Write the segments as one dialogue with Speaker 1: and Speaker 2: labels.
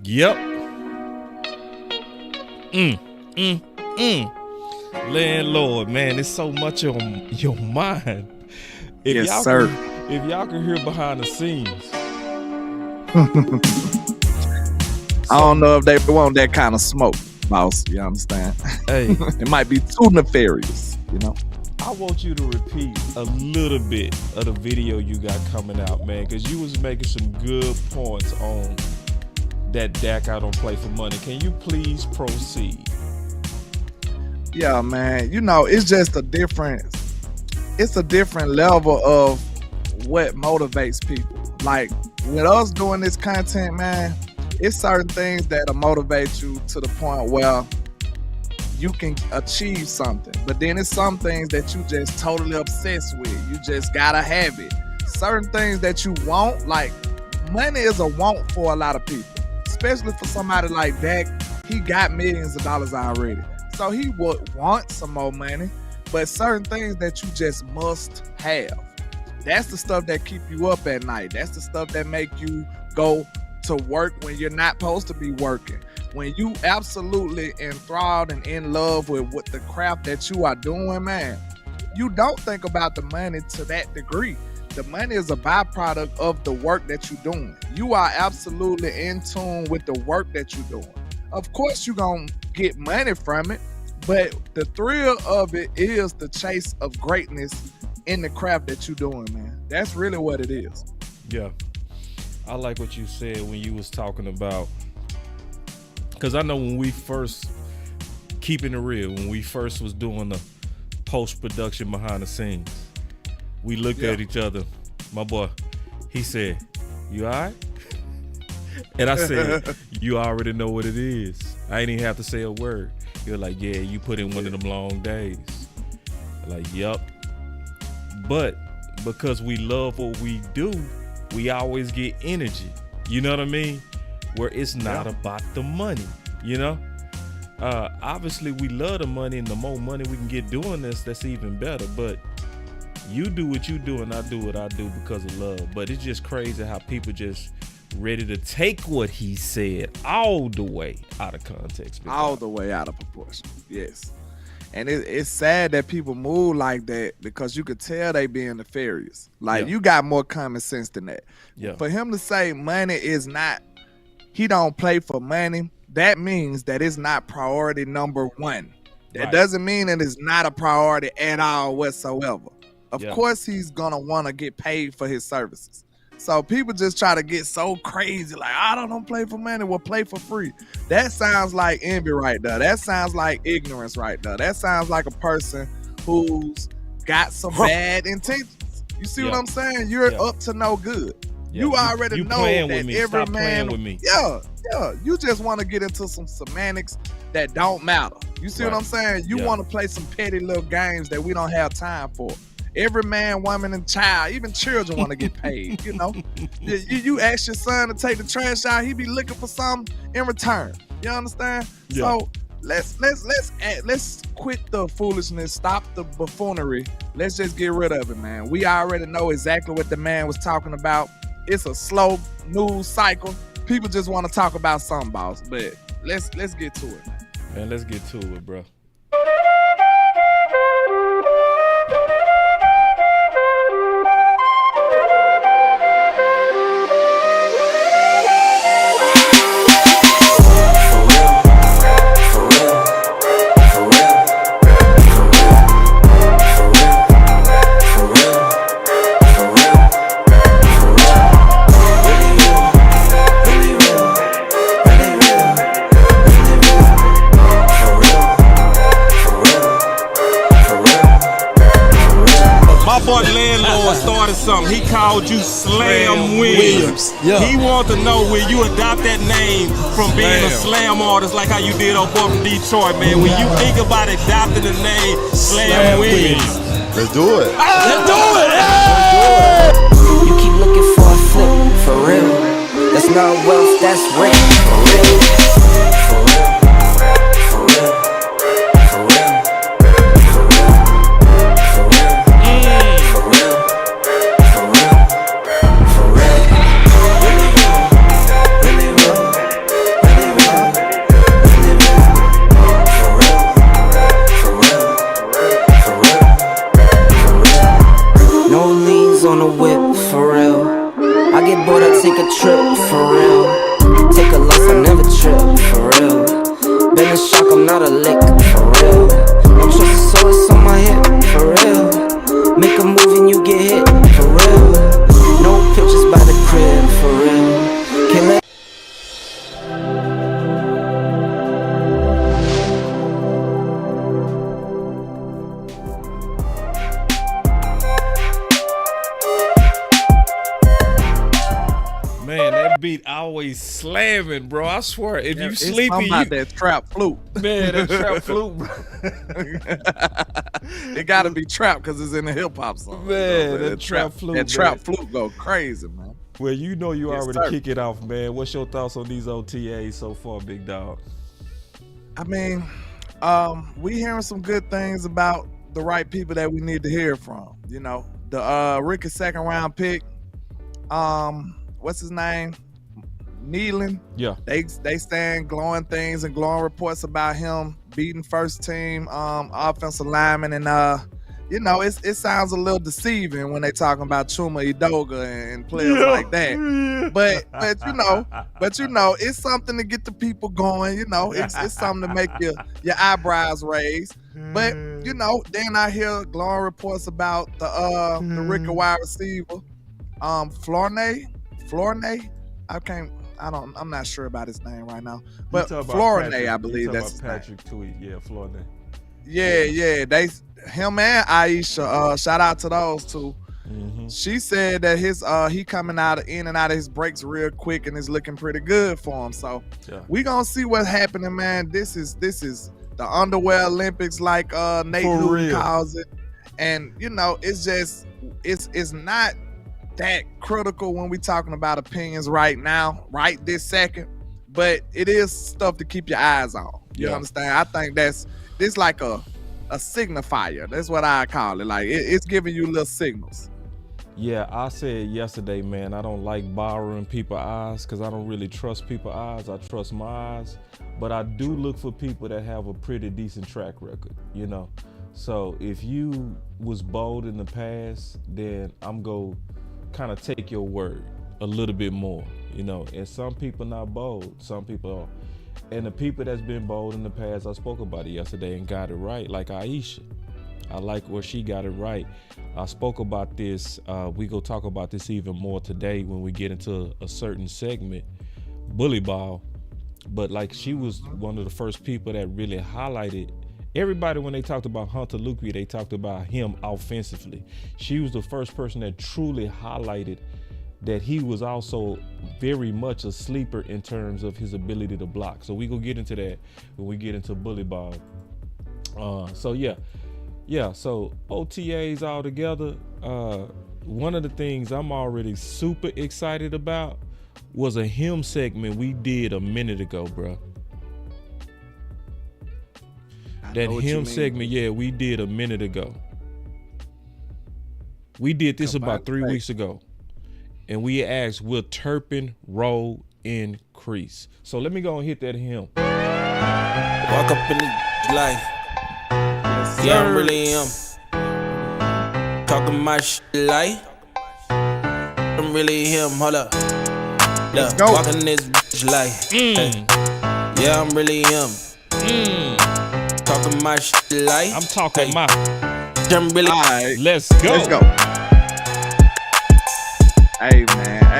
Speaker 1: Yep. Landlord, man, there's so much on your mind.
Speaker 2: Yes, sir.
Speaker 1: If y'all can hear behind the scenes.
Speaker 2: I don't know if they want that kind of smoke, boss. You understand?
Speaker 1: Hey.
Speaker 2: It might be too nefarious, you know?
Speaker 1: I want you to repeat a little bit of the video you got coming out, man, because you was making some good points on that Dak I don't play for money. Can you please proceed?
Speaker 2: Yeah, man. You know, it's just a different level of what motivates people. Like, with us doing this content, man, it's certain things that'll motivate you to the point where you can achieve something. But then it's some things that you just totally obsessed with. You just gotta have it. Certain things that you want, like money is a want for a lot of people. Especially for somebody like Dak. He got millions of dollars already. So he would want some more money. But certain things that you just must have. That's the stuff that keep you up at night. That's the stuff that make you go to work when you're not supposed to be working. When you absolutely enthralled and in love with the craft that you are doing, man, you don't think about the money to that degree. The money is a byproduct of the work that you're doing. You are absolutely in tune with the work that you're doing. Of course, you're going to get money from it, but the thrill of it is the chase of greatness in the craft that you're doing, man. That's really what it is.
Speaker 1: Yeah. I like what you said when you was talking about, because I know when we first, keeping it real, when we first was doing the post-production behind the scenes, we looked at each other. My boy, he said, "You all right?" And I said, "You already know what it is." I ain't even have to say a word. You're like, "Yeah, you put in one of them long days." Like, "Yup." But because we love what we do, we always get energy. You know what I mean? Where it's not about the money, you know? Obviously, we love the money, and the more money we can get doing this, that's even better. But you do what you do, and I do what I do because of love. But it's just crazy how people just ready to take what he said all the way out of context.
Speaker 2: All the way out of proportion, yes. And it's sad that people move like that because you could tell they being nefarious. Like, you got more common sense than that.
Speaker 1: Yeah.
Speaker 2: For him to say money is not, he don't play for money, that means that it's not priority number one. That doesn't mean that it's not a priority at all whatsoever. Of course, he's going to want to get paid for his services. So people just try to get so crazy, like, I don't play for money, well, play for free. That sounds like envy right there. That sounds like ignorance right there. That sounds like a person who's got some bad intentions. You see what I'm saying? You're up to no good. You already know that every man. You just want to get into some semantics that don't matter. You see what I'm saying? You want to play some petty little games that we don't have time for. Every man, woman, and child, even children want to get paid. You know, you ask your son to take the trash out, he be looking for something in return. You understand? So let's quit the foolishness, stop the buffoonery. Let's just get rid of it, man. We already know exactly what the man was talking about. It's a slow news cycle. People just want to talk about something, boss. But let's get to it,
Speaker 1: man. Let's get to it, bro. Something. He called you Slam Williams. He wants to know where you adopt that name from being a slam artist like how you did on boy from Detroit, man. When you think about adopting the name Slam Williams.
Speaker 3: Let's do it.
Speaker 1: Let's do it.
Speaker 4: You keep looking for a flip, for real. That's not wealth, that's rent, for real. take a trip for real. Take a loss, I never trip for real. Been in shock, I'm not a lick for real. Don't trust the source on my hip for real. Make a move and you get hit for real. No pictures by the crib for real. Can't let
Speaker 1: beat always slamming, bro. I swear, if you
Speaker 2: it's
Speaker 1: sleepy,
Speaker 2: about that trap flute.
Speaker 1: Man, that trap flute, bro.
Speaker 2: It gotta be trap because it's in the hip hop song.
Speaker 1: Man, that trap flute.
Speaker 2: That trap flute go crazy, man.
Speaker 1: Well, you know you already kick it off, man. What's your thoughts on these OTAs so far, big dog?
Speaker 2: I mean, we hearing some good things about the right people that we need to hear from. You know, the Ricky second round pick. What's his name? Nealon.
Speaker 1: Yeah.
Speaker 2: They stand glowing things and glowing reports about him beating first team offensive linemen, and you know, it sounds a little deceiving when they talking about Chuma Edoga and players like that. But you know, it's something to get the people going. You know, it's something to make your eyebrows raise. But you know, then I hear glowing reports about the Ricky wide receiver, Flornay. I'm not sure about his name right now, but Flornay, I believe that's his
Speaker 1: Patrick Tweet. Yeah, Flornay.
Speaker 2: Yeah. Him and Aisha. Shout out to those two.
Speaker 1: Mm-hmm.
Speaker 2: She said that he coming in and out of his breaks real quick and is looking pretty good for him. So we gonna see what's happening, man. This is the underwear Olympics, like Nate Newton calls it, and you know, it's just it's not that critical when we talking about opinions right now, right this second, but it is stuff to keep your eyes on. You understand? I think this like a signifier. That's what I call it. Like it's giving you little signals.
Speaker 1: Yeah, I said yesterday, man, I don't like borrowing people's eyes because I don't really trust people's eyes. I trust my eyes, but I do look for people that have a pretty decent track record, you know? So if you was bold in the past, then I'm going to kind of take your word a little bit more, you know? And some people not bold, some people are. And the people that's been bold in the past, I spoke about it yesterday and got it right, like Aisha. I like where she got it right. I spoke about this. We go talk about this even more today when we get into a certain segment, bully ball. But like, she was one of the first people that really highlighted everybody. When they talked about Hunter Luque, they talked about him offensively. She was the first person that truly highlighted that he was also very much a sleeper in terms of his ability to block. So we gonna get into that when we get into bully ball. So OTAs all together. One of the things I'm already super excited about was a him segment we did a minute ago, bro. That him segment, we did a minute ago. We did this about 3 weeks ago. And we asked, will Turpin role increase? So let me go and hit that him.
Speaker 3: Walk up in the life. Yeah, I'm really him. Talking my shit like I'm really him. Hold up. Look, walking this bitch like yeah, I'm really him. Talking my shit like
Speaker 1: I'm talking my.
Speaker 3: I'm really.
Speaker 2: Right.
Speaker 1: Let's go.
Speaker 2: Let's go. Hey man.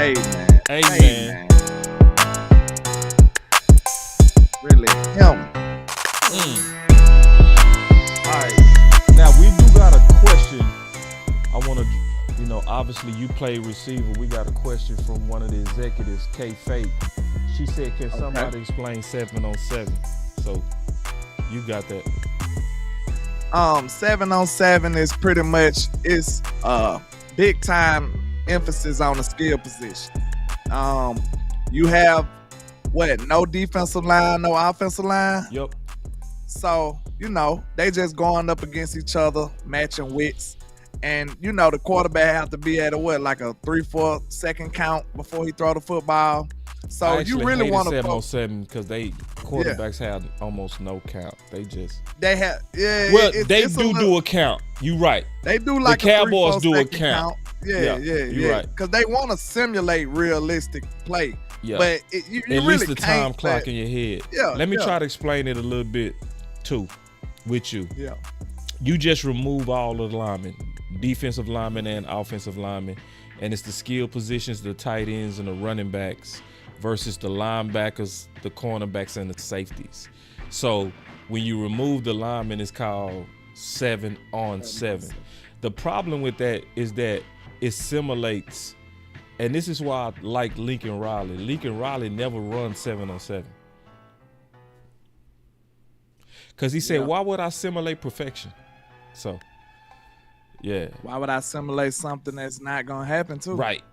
Speaker 2: Really him.
Speaker 1: All right. Now we do got a question. I want to, obviously you play receiver. We got a question from one of the executives, K Fate. She said, can somebody explain 7-on-7? So you got that.
Speaker 2: 7-on-7 is pretty much big time emphasis on the skill position. You have no defensive line, no offensive line.
Speaker 1: Yep.
Speaker 2: So, they just going up against each other, matching wits. And, the quarterback have to be at a 3-4 second count before he throw the football. So you really want to
Speaker 1: 7-on-7 because quarterbacks have almost no count. They do
Speaker 2: a
Speaker 1: count. You right.
Speaker 2: They do
Speaker 1: the Cowboys do a count.
Speaker 2: Yeah.
Speaker 1: Right.
Speaker 2: Because they want to simulate realistic play.
Speaker 1: Yeah.
Speaker 2: But you
Speaker 1: at
Speaker 2: really
Speaker 1: least the
Speaker 2: can't,
Speaker 1: time clock in your head.
Speaker 2: Yeah.
Speaker 1: Let me try to explain it a little bit too with you.
Speaker 2: Yeah.
Speaker 1: You just remove all of the linemen, defensive linemen and offensive linemen, and it's the skill positions, the tight ends and the running backs versus the linebackers, the cornerbacks, and the safeties. So when you remove the linemen, it's called 7-on-7. The problem with that is that it simulates, and this is why I like Lincoln Riley. Lincoln Riley never runs 7-on-7. Because he said, why would I simulate perfection? So, yeah.
Speaker 2: Why would I simulate something that's not going to happen too?
Speaker 1: Right.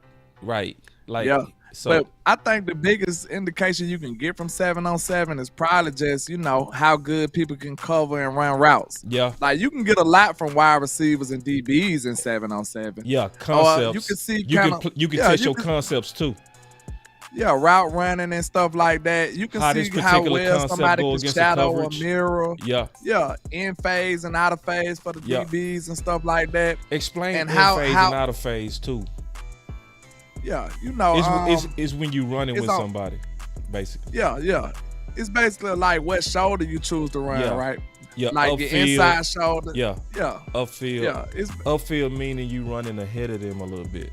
Speaker 1: Like, so,
Speaker 2: but I think the biggest indication you can get from 7-on-7 is probably just, how good people can cover and run routes.
Speaker 1: Yeah.
Speaker 2: Like, you can get a lot from wide receivers and DBs in 7-on-7.
Speaker 1: Yeah, concepts.
Speaker 2: You can see
Speaker 1: you can test your concepts too.
Speaker 2: Yeah, route running and stuff like that. You can see how well somebody can shadow a mirror. Yeah, in phase and out of phase for the DBs and stuff like that.
Speaker 1: Explain
Speaker 2: and
Speaker 1: in
Speaker 2: how,
Speaker 1: phase
Speaker 2: how,
Speaker 1: and out of phase too.
Speaker 2: Yeah,
Speaker 1: it's when you running with somebody, basically.
Speaker 2: Yeah. It's basically like what shoulder you choose to run, right?
Speaker 1: Yeah,
Speaker 2: like
Speaker 1: upfield,
Speaker 2: your inside shoulder.
Speaker 1: Yeah. Upfield.
Speaker 2: Yeah,
Speaker 1: upfield meaning you running ahead of them a little bit.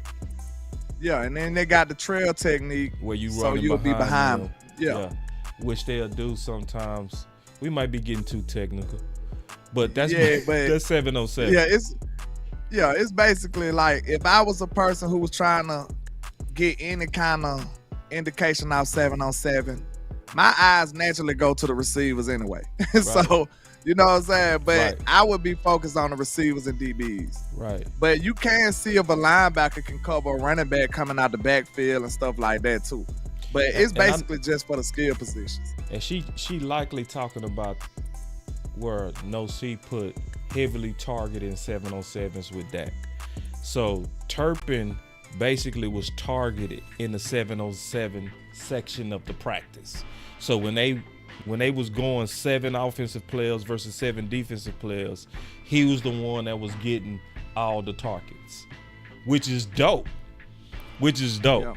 Speaker 2: Yeah, and then they got the trail technique
Speaker 1: where you
Speaker 2: so you'll be behind them. Yeah,
Speaker 1: which they'll do sometimes. We might be getting too technical, but that's
Speaker 2: but
Speaker 1: that's 7-on-7.
Speaker 2: It's basically like if I was a person who was trying to get any kind of indication off 7-on-7, my eyes naturally go to the receivers anyway. So, you know what I'm saying? But I would be focused on the receivers and DBs.
Speaker 1: Right.
Speaker 2: But you can see if a linebacker can cover a running back coming out the backfield and stuff like that too. But it's basically just for the skill positions.
Speaker 1: And she likely talking about where No C put heavily targeted 7-on-7s with that. So Turpin basically was targeted in the 7-on-7 section of the practice. So when they was going 7 offensive players versus 7 defensive players, he was the one that was getting all the targets, which is dope. Yeah.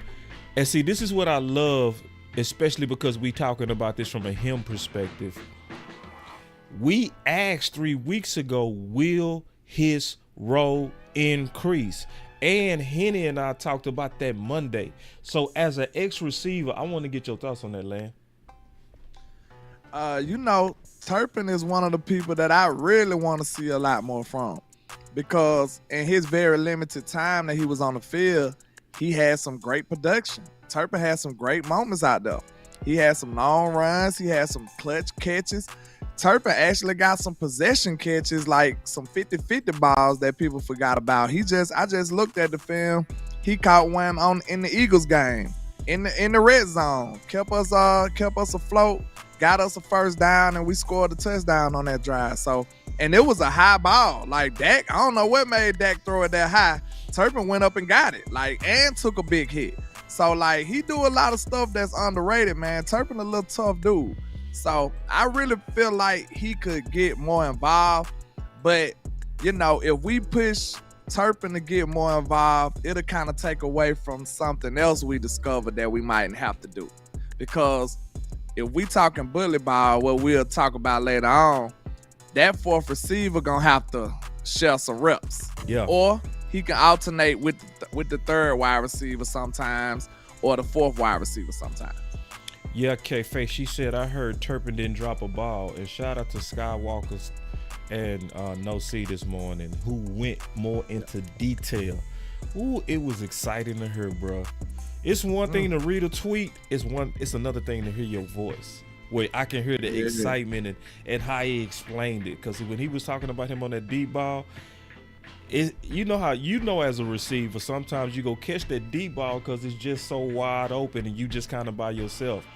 Speaker 1: And see, this is what I love, especially because we talking about this from a him perspective. We asked 3 weeks ago, will his role increase? And Henny and I talked about that Monday. So as an ex-receiver, I want to get your thoughts on that, Lan.
Speaker 2: Turpin is one of the people that I really want to see a lot more from, because in his very limited time that he was on the field, he had some great production. Turpin had some great moments out there. He had some long runs. He had some clutch catches. Turpin actually got some possession catches, like some 50-50 balls that people forgot about. I just looked at the film. He caught one in the Eagles game, in the red zone. Kept us afloat, got us a first down, and we scored a touchdown on that drive. So, and it was a high ball. Like Dak, I don't know what made Dak throw it that high. Turpin went up and got it, and took a big hit. So, he do a lot of stuff that's underrated, man. Turpin a little tough dude. So I really feel like he could get more involved. But, if we push Turpin to get more involved, it'll kind of take away from something else we discovered that we mightn't have to do. Because if we talking bully ball, what we'll talk about later on, that fourth receiver gonna have to share some reps.
Speaker 1: Yeah.
Speaker 2: Or he can alternate with the third wide receiver sometimes, or the fourth wide receiver sometimes.
Speaker 1: Yeah, K-Faye, she said, I heard Turpin didn't drop a ball. And shout out to Skywalkers and No C this morning, who went more into detail. Ooh, it was exciting to hear, bro. It's one thing to read a tweet. It's another thing to hear your voice, where I can hear the excitement and how he explained it. Because when he was talking about him on that deep ball, as a receiver, sometimes you go catch that deep ball because it's just so wide open and you just kind of by yourself.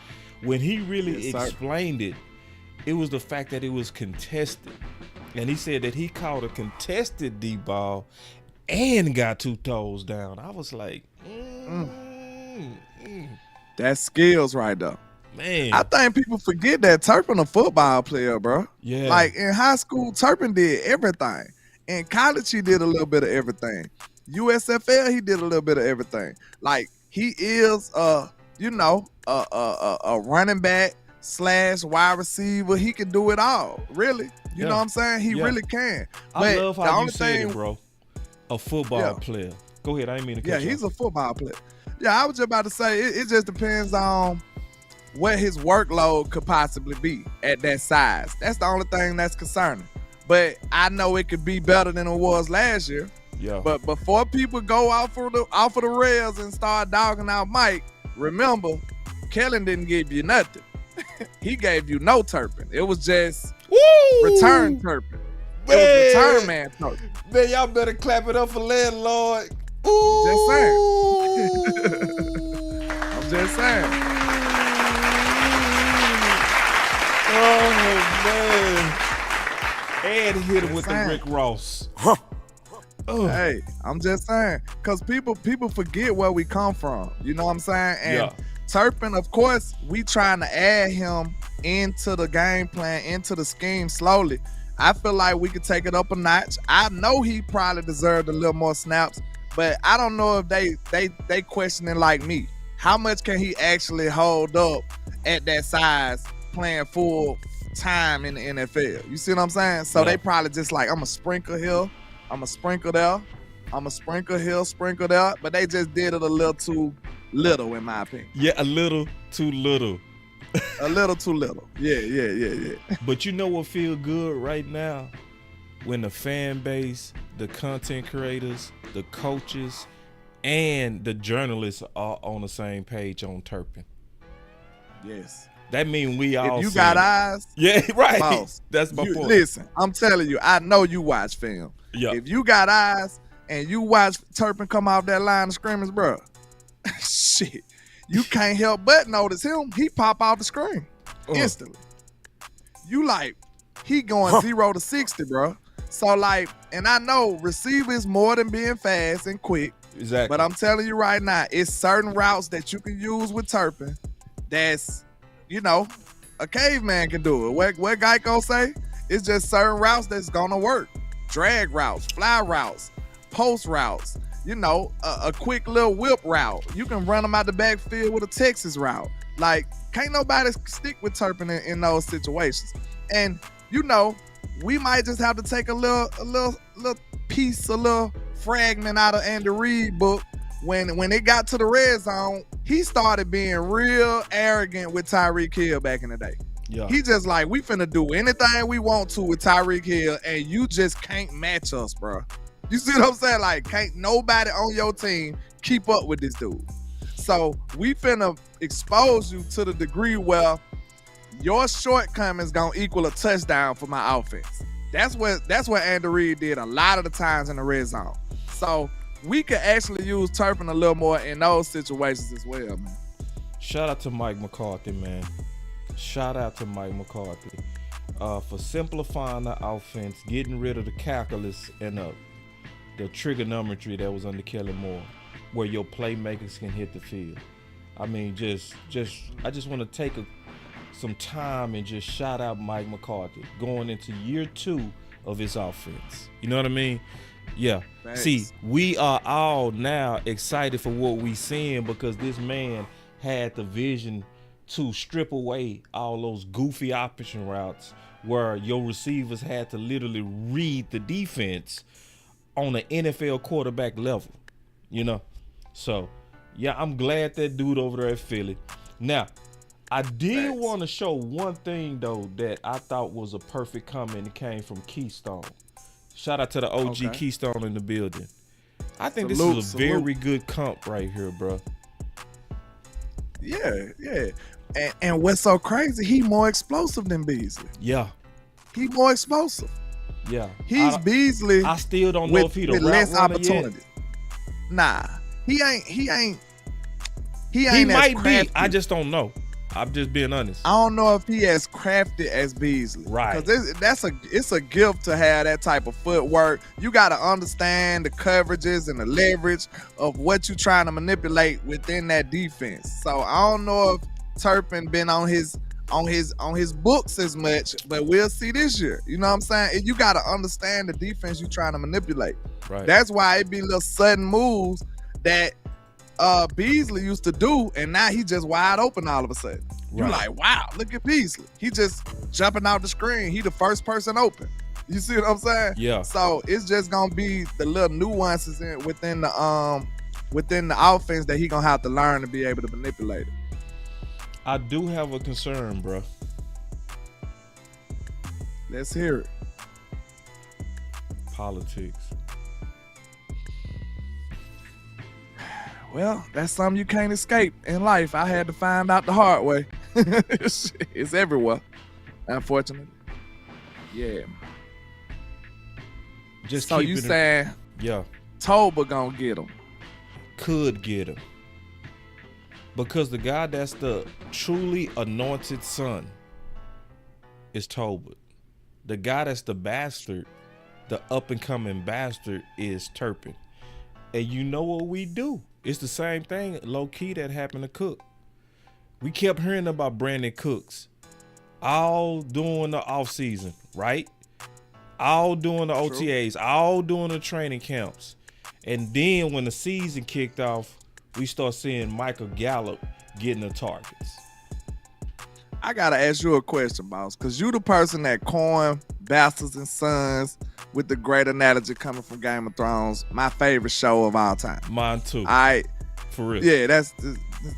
Speaker 1: When he really explained it, it was the fact that it was contested. And he said that he caught a contested deep ball and got 2 toes down. I was like,
Speaker 2: That's skills right there.
Speaker 1: Man.
Speaker 2: I think people forget that Turpin a football player, bro.
Speaker 1: Yeah.
Speaker 2: Like in high school, Turpin did everything. In college, he did a little bit of everything. USFL, he did a little bit of everything. Like, he is a running back / wide receiver. He can do it all, really. You know what I'm saying? He really can.
Speaker 1: I love how you said it, bro. A football player. Go ahead. I didn't mean to cut you off.
Speaker 2: He's a football player. Yeah, I was just about to say, it just depends on what his workload could possibly be at that size. That's the only thing that's concerning. But I know it could be better than it was last year.
Speaker 1: Yeah.
Speaker 2: But before people go off of the rails and start dogging out Mike, remember, Kellen didn't give you nothing. He gave you no Turpin. It was just return Turpin. It was return man Turpin.
Speaker 1: Man, y'all better clap it up for Landlord.
Speaker 2: Ooh. Just saying. I'm just saying.
Speaker 1: Oh, man. And hit him with the Rick Ross.
Speaker 2: Hey, I'm just saying. Because people forget where we come from. You know what I'm saying? And Turpin, of course, we trying to add him into the game plan, into the scheme slowly. I feel like we could take it up a notch. I know he probably deserved a little more snaps, but I don't know if they questioning like me. How much can he actually hold up at that size playing full time in the NFL? You see what I'm saying? So they probably just like, I'm going to sprinkle here, I'm going to sprinkle there, I'm going to sprinkle here, sprinkle there, but they just did it a little too little, in my opinion.
Speaker 1: Yeah, a little too little.
Speaker 2: A little too little. Yeah.
Speaker 1: But you know what feel good right now? When the fan base, the content creators, the coaches, and the journalists are on the same page on Turpin.
Speaker 2: Yes.
Speaker 1: That means we all.
Speaker 2: If you got eyes,
Speaker 1: right.
Speaker 2: Boss,
Speaker 1: that's my point.
Speaker 2: Listen, I'm telling you, I know you watch film.
Speaker 1: Yeah.
Speaker 2: If you got eyes and you watch Turpin come off that line of scrimmage, bro, shit, you can't help but notice him. He pop off the screen instantly. You like, he going 0 to 60, bro. So like, and I know receiver is more than being fast and quick.
Speaker 1: Exactly.
Speaker 2: But I'm telling you right now, it's certain routes that you can use with Turpin that's, a caveman can do it. What Geico say? It's just certain routes that's gonna work. Drag routes, fly routes, post routes, a quick little whip route. You can run them out the backfield with a Texas route. Like, can't nobody stick with Turpin in those situations. And, we might just have to take a little piece, a little fragment out of Andy Reid's book. When it got to the red zone, he started being real arrogant with Tyreek Hill back in the day.
Speaker 1: Yeah.
Speaker 2: He just like, we finna do anything we want to with Tyreek Hill, and you just can't match us, bro. You see what I'm saying? Like, can't nobody on your team keep up with this dude. So we finna expose you to the degree where your shortcomings gonna equal a touchdown for my offense. That's what Andy Reid did a lot of the times in the red zone. So we could actually use Turpin a little more in those situations as well, man.
Speaker 1: Shout out to Mike McCarthy, man. Shout out to Mike McCarthy for simplifying the offense, getting rid of the calculus and the trigonometry that was under Kellen Moore, where your playmakers can hit the field. I mean, I just want to take some time and just shout out Mike McCarthy going into year 2 of his offense. You know what I mean? Yeah.
Speaker 2: Thanks.
Speaker 1: See, we are all now excited for what we seeing because this man had the vision to strip away all those goofy option routes where your receivers had to literally read the defense on an NFL quarterback level, So, yeah, I'm glad that dude over there at Philly. Now, I did want to show one thing, though, that I thought was a perfect comment. It came from Keystone. Shout out to the OG Keystone in the building. I think this is a very good comp right here, bro.
Speaker 2: Yeah. And what's so crazy, he more explosive than Beasley.
Speaker 1: Yeah.
Speaker 2: He more explosive.
Speaker 1: Yeah.
Speaker 2: He's Beasley.
Speaker 1: I still don't know if he the route
Speaker 2: less
Speaker 1: runner
Speaker 2: opportunity.
Speaker 1: Yet.
Speaker 2: Nah. He ain't
Speaker 1: He might
Speaker 2: crafty.
Speaker 1: be. I just don't know. I'm just being honest.
Speaker 2: I don't know if he as crafty as Beasley.
Speaker 1: Right.
Speaker 2: Because it's a gift to have that type of footwork. You got to understand the coverages and the leverage of what you're trying to manipulate within that defense. So I don't know if Turpin been on his on his books as much, but we'll see this year. You know what I'm saying? And you got to understand the defense you're trying to manipulate.
Speaker 1: Right.
Speaker 2: That's why it be little sudden moves that Beasley used to do, and now he just wide open all of a sudden. You're like, wow, look at Beasley. He just jumping out the screen. He the first person open. You see what I'm saying?
Speaker 1: Yeah.
Speaker 2: So it's just gonna be the little nuances within the offense that he gonna have to learn to be able to manipulate it.
Speaker 1: I do have a concern, bro.
Speaker 2: Let's hear it.
Speaker 1: Politics.
Speaker 2: Well, that's something you can't escape in life. I had to find out the hard way. It's everywhere, unfortunately. Yeah.
Speaker 1: Just
Speaker 2: so you saying,
Speaker 1: yeah,
Speaker 2: Tolbert gonna get him?
Speaker 1: Could get him. Because the guy that's the truly anointed son is Tolbert. The guy that's the bastard, the up-and-coming bastard, is Turpin. And you know what we do? It's the same thing, low-key, that happened to Cook. We kept hearing about Brandon Cooks all during the offseason, right? All during the OTAs, all during the training camps. And then when the season kicked off, we start seeing Michael Gallup getting the targets.
Speaker 2: I gotta ask you a question, boss, because you the person that coined Bastards and Sons with the great analogy coming from Game of Thrones, my favorite show of all time.
Speaker 1: Mine too. For real.
Speaker 2: Yeah, that's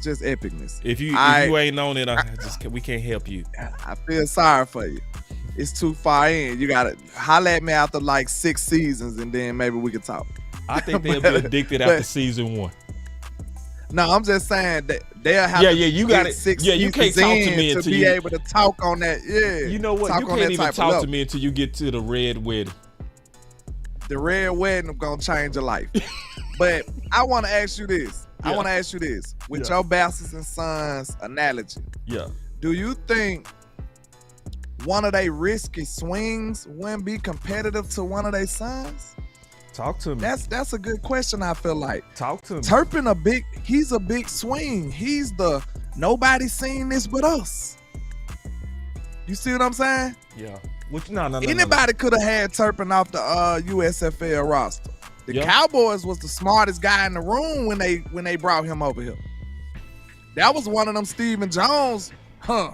Speaker 2: just epicness.
Speaker 1: If you ain't on it, we can't help you.
Speaker 2: I feel sorry for you. It's too far in. You gotta holler at me after like 6 seasons, and then maybe we could talk.
Speaker 1: I think they'll be addicted after season 1.
Speaker 2: No, I'm just saying that they'll have
Speaker 1: you got it. You can't talk to me until
Speaker 2: be able to talk on that. Yeah,
Speaker 1: you know what? You can't even talk to me until you get to the red wedding.
Speaker 2: The red wedding gonna change your life. But I want to ask you this. With your Bastards and Sons analogy.
Speaker 1: Yeah.
Speaker 2: Do you think one of their risky swings wouldn't be competitive to one of their sons?
Speaker 1: Talk to me.
Speaker 2: That's a good question, I feel like.
Speaker 1: Talk to me.
Speaker 2: Turpin he's a big swing. He's the nobody's seen this but us. You see what I'm saying?
Speaker 1: Yeah.
Speaker 2: Anybody could have had Turpin off the USFL roster. The Cowboys was the smartest guy in the room when they brought him over here. That was one of them Stephen Jones.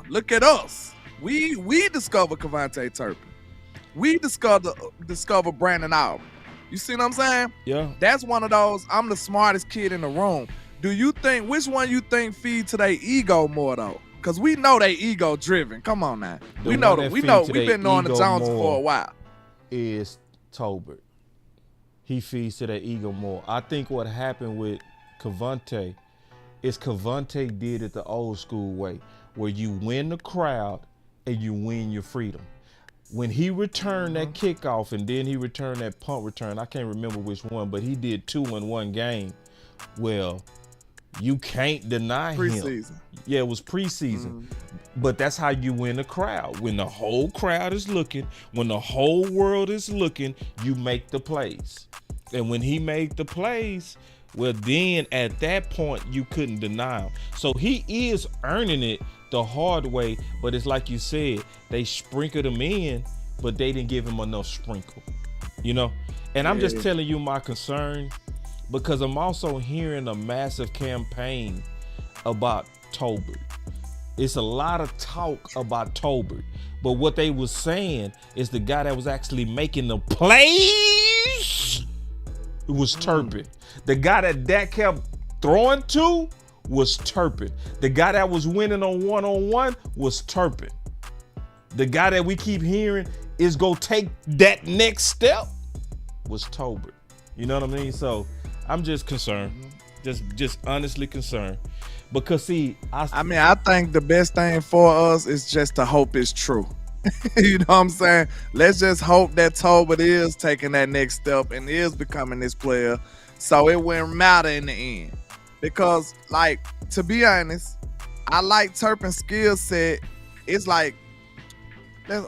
Speaker 2: Look at us. We discovered Kavontae Turpin. We discovered Brandon Aubrey. You see what I'm saying?
Speaker 1: Yeah.
Speaker 2: That's one of those, I'm the smartest kid in the room. Which one you think feed to their ego more though? Because we know they ego driven. Come on now. We've been knowing the Jones for a while.
Speaker 1: Is Tolbert. He feeds to their ego more. I think what happened with Kavontae is Kavontae did it the old school way, where you win the crowd and you win your freedom. When he returned that kickoff and then he returned that punt return, I can't remember which one, but he did 2 in one game. Well, you can't deny him. Yeah, it was preseason. But that's how you win the crowd. When the whole crowd is looking, when the whole world is looking, you make the plays. And when he made the plays, well, then at that point, you couldn't deny him. So he is earning it the hard way, but it's like you said, they sprinkled him in, but they didn't give him enough sprinkle, you know? And I'm just telling you my concern, because I'm also hearing a massive campaign about Tolbert. It's a lot of talk about Tolbert, but what they was saying is the guy that was actually making the plays was Turpin. The guy that Dak kept throwing to was Turpin. The guy that was winning on one-on-one was Turpin. The guy that we keep hearing is go take that next step was Tolbert. You know what I mean? So I'm just concerned, just honestly concerned, because see, I
Speaker 2: think the best thing for us is just to hope it's true. You know what I'm saying? Let's just hope that Tolbert is taking that next step and is becoming this player, so it wouldn't matter in the end. Because, like, to be honest, I like Turpin's skill set. It's like,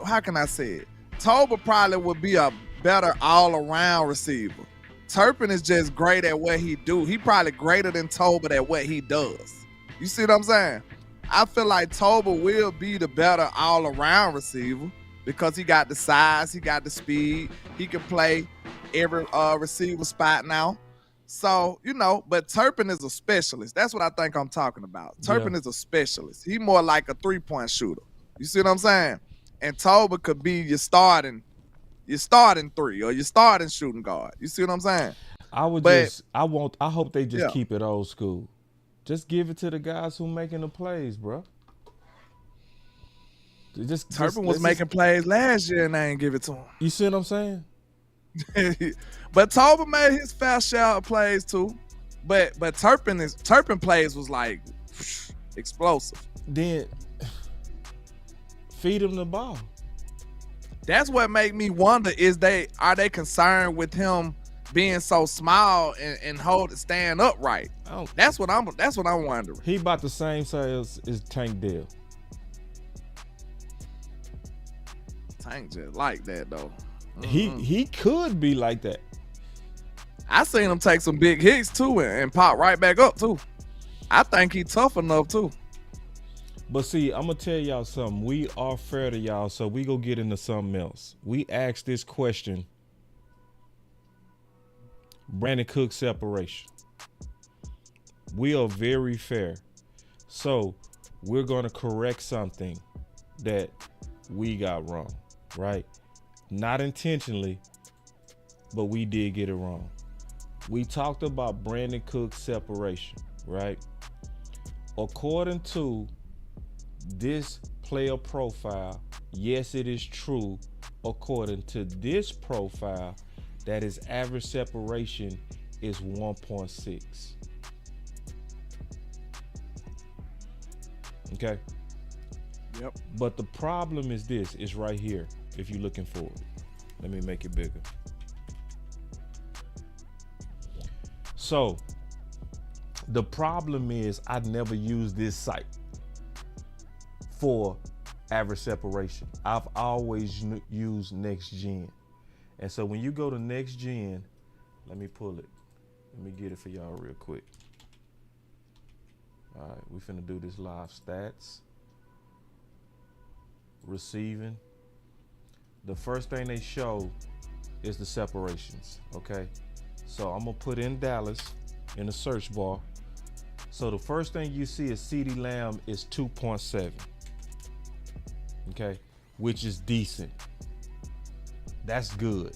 Speaker 2: how can I say it? Tolbert probably would be a better all-around receiver. Turpin is just great at what he do. He probably greater than Tolbert at what he does. You see what I'm saying? I feel like Tolbert will be the better all-around receiver because he got the size, he got the speed, he can play every receiver spot now. So, but Turpin is a specialist. That's what I think I'm talking about. Turpin is a specialist. He more like a three-point shooter. You see what I'm saying? And Tolbert could be your starting three or your starting shooting guard. You see what I'm saying?
Speaker 1: I hope they just keep it old school. Just give it to the guys who making the plays, bro.
Speaker 2: Turpin was making plays last year and I ain't give it to him.
Speaker 1: You see what I'm saying?
Speaker 2: But Tolbert made his fair share of plays too. But Turpin plays was like explosive.
Speaker 1: Then feed him the ball.
Speaker 2: That's what make me wonder: are they concerned with him being so small and stand upright? That's what I'm wondering.
Speaker 1: He about the same size as Tank Dell.
Speaker 2: Tank just like that though.
Speaker 1: He could be like that.
Speaker 2: I seen him take some big hits too and pop right back up too. I think he tough enough too.
Speaker 1: But see, I'm gonna tell y'all something. We are fair to y'all, so we go get into something else. We asked this question: Brandon Cook separation. We are very fair, so we're gonna correct something that we got wrong, right? Not intentionally, but we did get it wrong. We talked about Brandon Cook's separation, right? According to this player profile, yes, it is true. According to this profile, that his average separation is 1.6. Okay.
Speaker 2: Yep.
Speaker 1: But the problem is this, it's right here. If you're looking for it, let me make it bigger. So the problem is I never used this site for average separation. I've always used Next Gen. And so when you go to Next Gen, let me pull it. Let me get it for y'all real quick. All right, we finna do this live stats. Receiving. The first thing they show is the separations, okay? So I'm gonna put in Dallas in the search bar. So the first thing you see is CeeDee Lamb is 2.7, okay? Which is decent. That's good.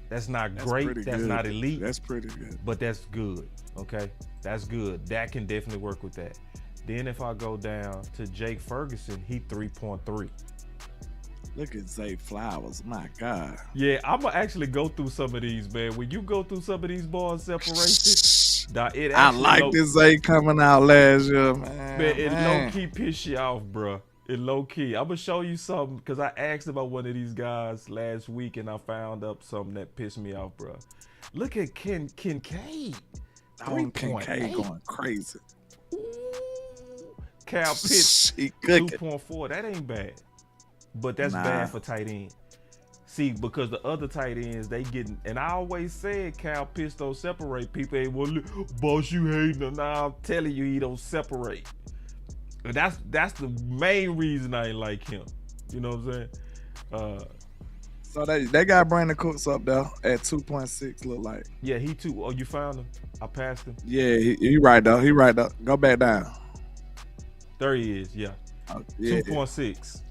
Speaker 1: That's not great, that's
Speaker 2: good.
Speaker 1: not elite.
Speaker 2: That's pretty good.
Speaker 1: But that's good, okay? That's good. That can definitely work with that. Then if I go down to Jake Ferguson, he 3.3.
Speaker 2: Look at Zay Flowers, my God.
Speaker 1: Yeah, I'm gonna actually go through some of these, man. When you go through some of these ball separations,
Speaker 2: I like this Zay coming out last year, man.
Speaker 1: Man, it low key piss you off, bro. It low key. I'm gonna show you something because I asked about one of these guys last week and I found up something that pissed me off, bro. Look at Kincaid.
Speaker 2: Kincaid going crazy.
Speaker 1: Cal Pitts 2.4. That ain't bad. But that's bad for tight end. See, because the other tight ends, they getting, and I always said Cal Pitts don't separate people. Hey, well, boss, you hating him. Now I'm telling you, he don't separate. And that's the main reason I ain't like him. You know what I'm saying?
Speaker 2: So they got Brandon Cooks up there at 2.6, look like.
Speaker 1: Yeah, he too. Oh, you found him? I passed him.
Speaker 2: Yeah, he right though. He right though. Go back down.
Speaker 1: There he is. Yeah, 2.6.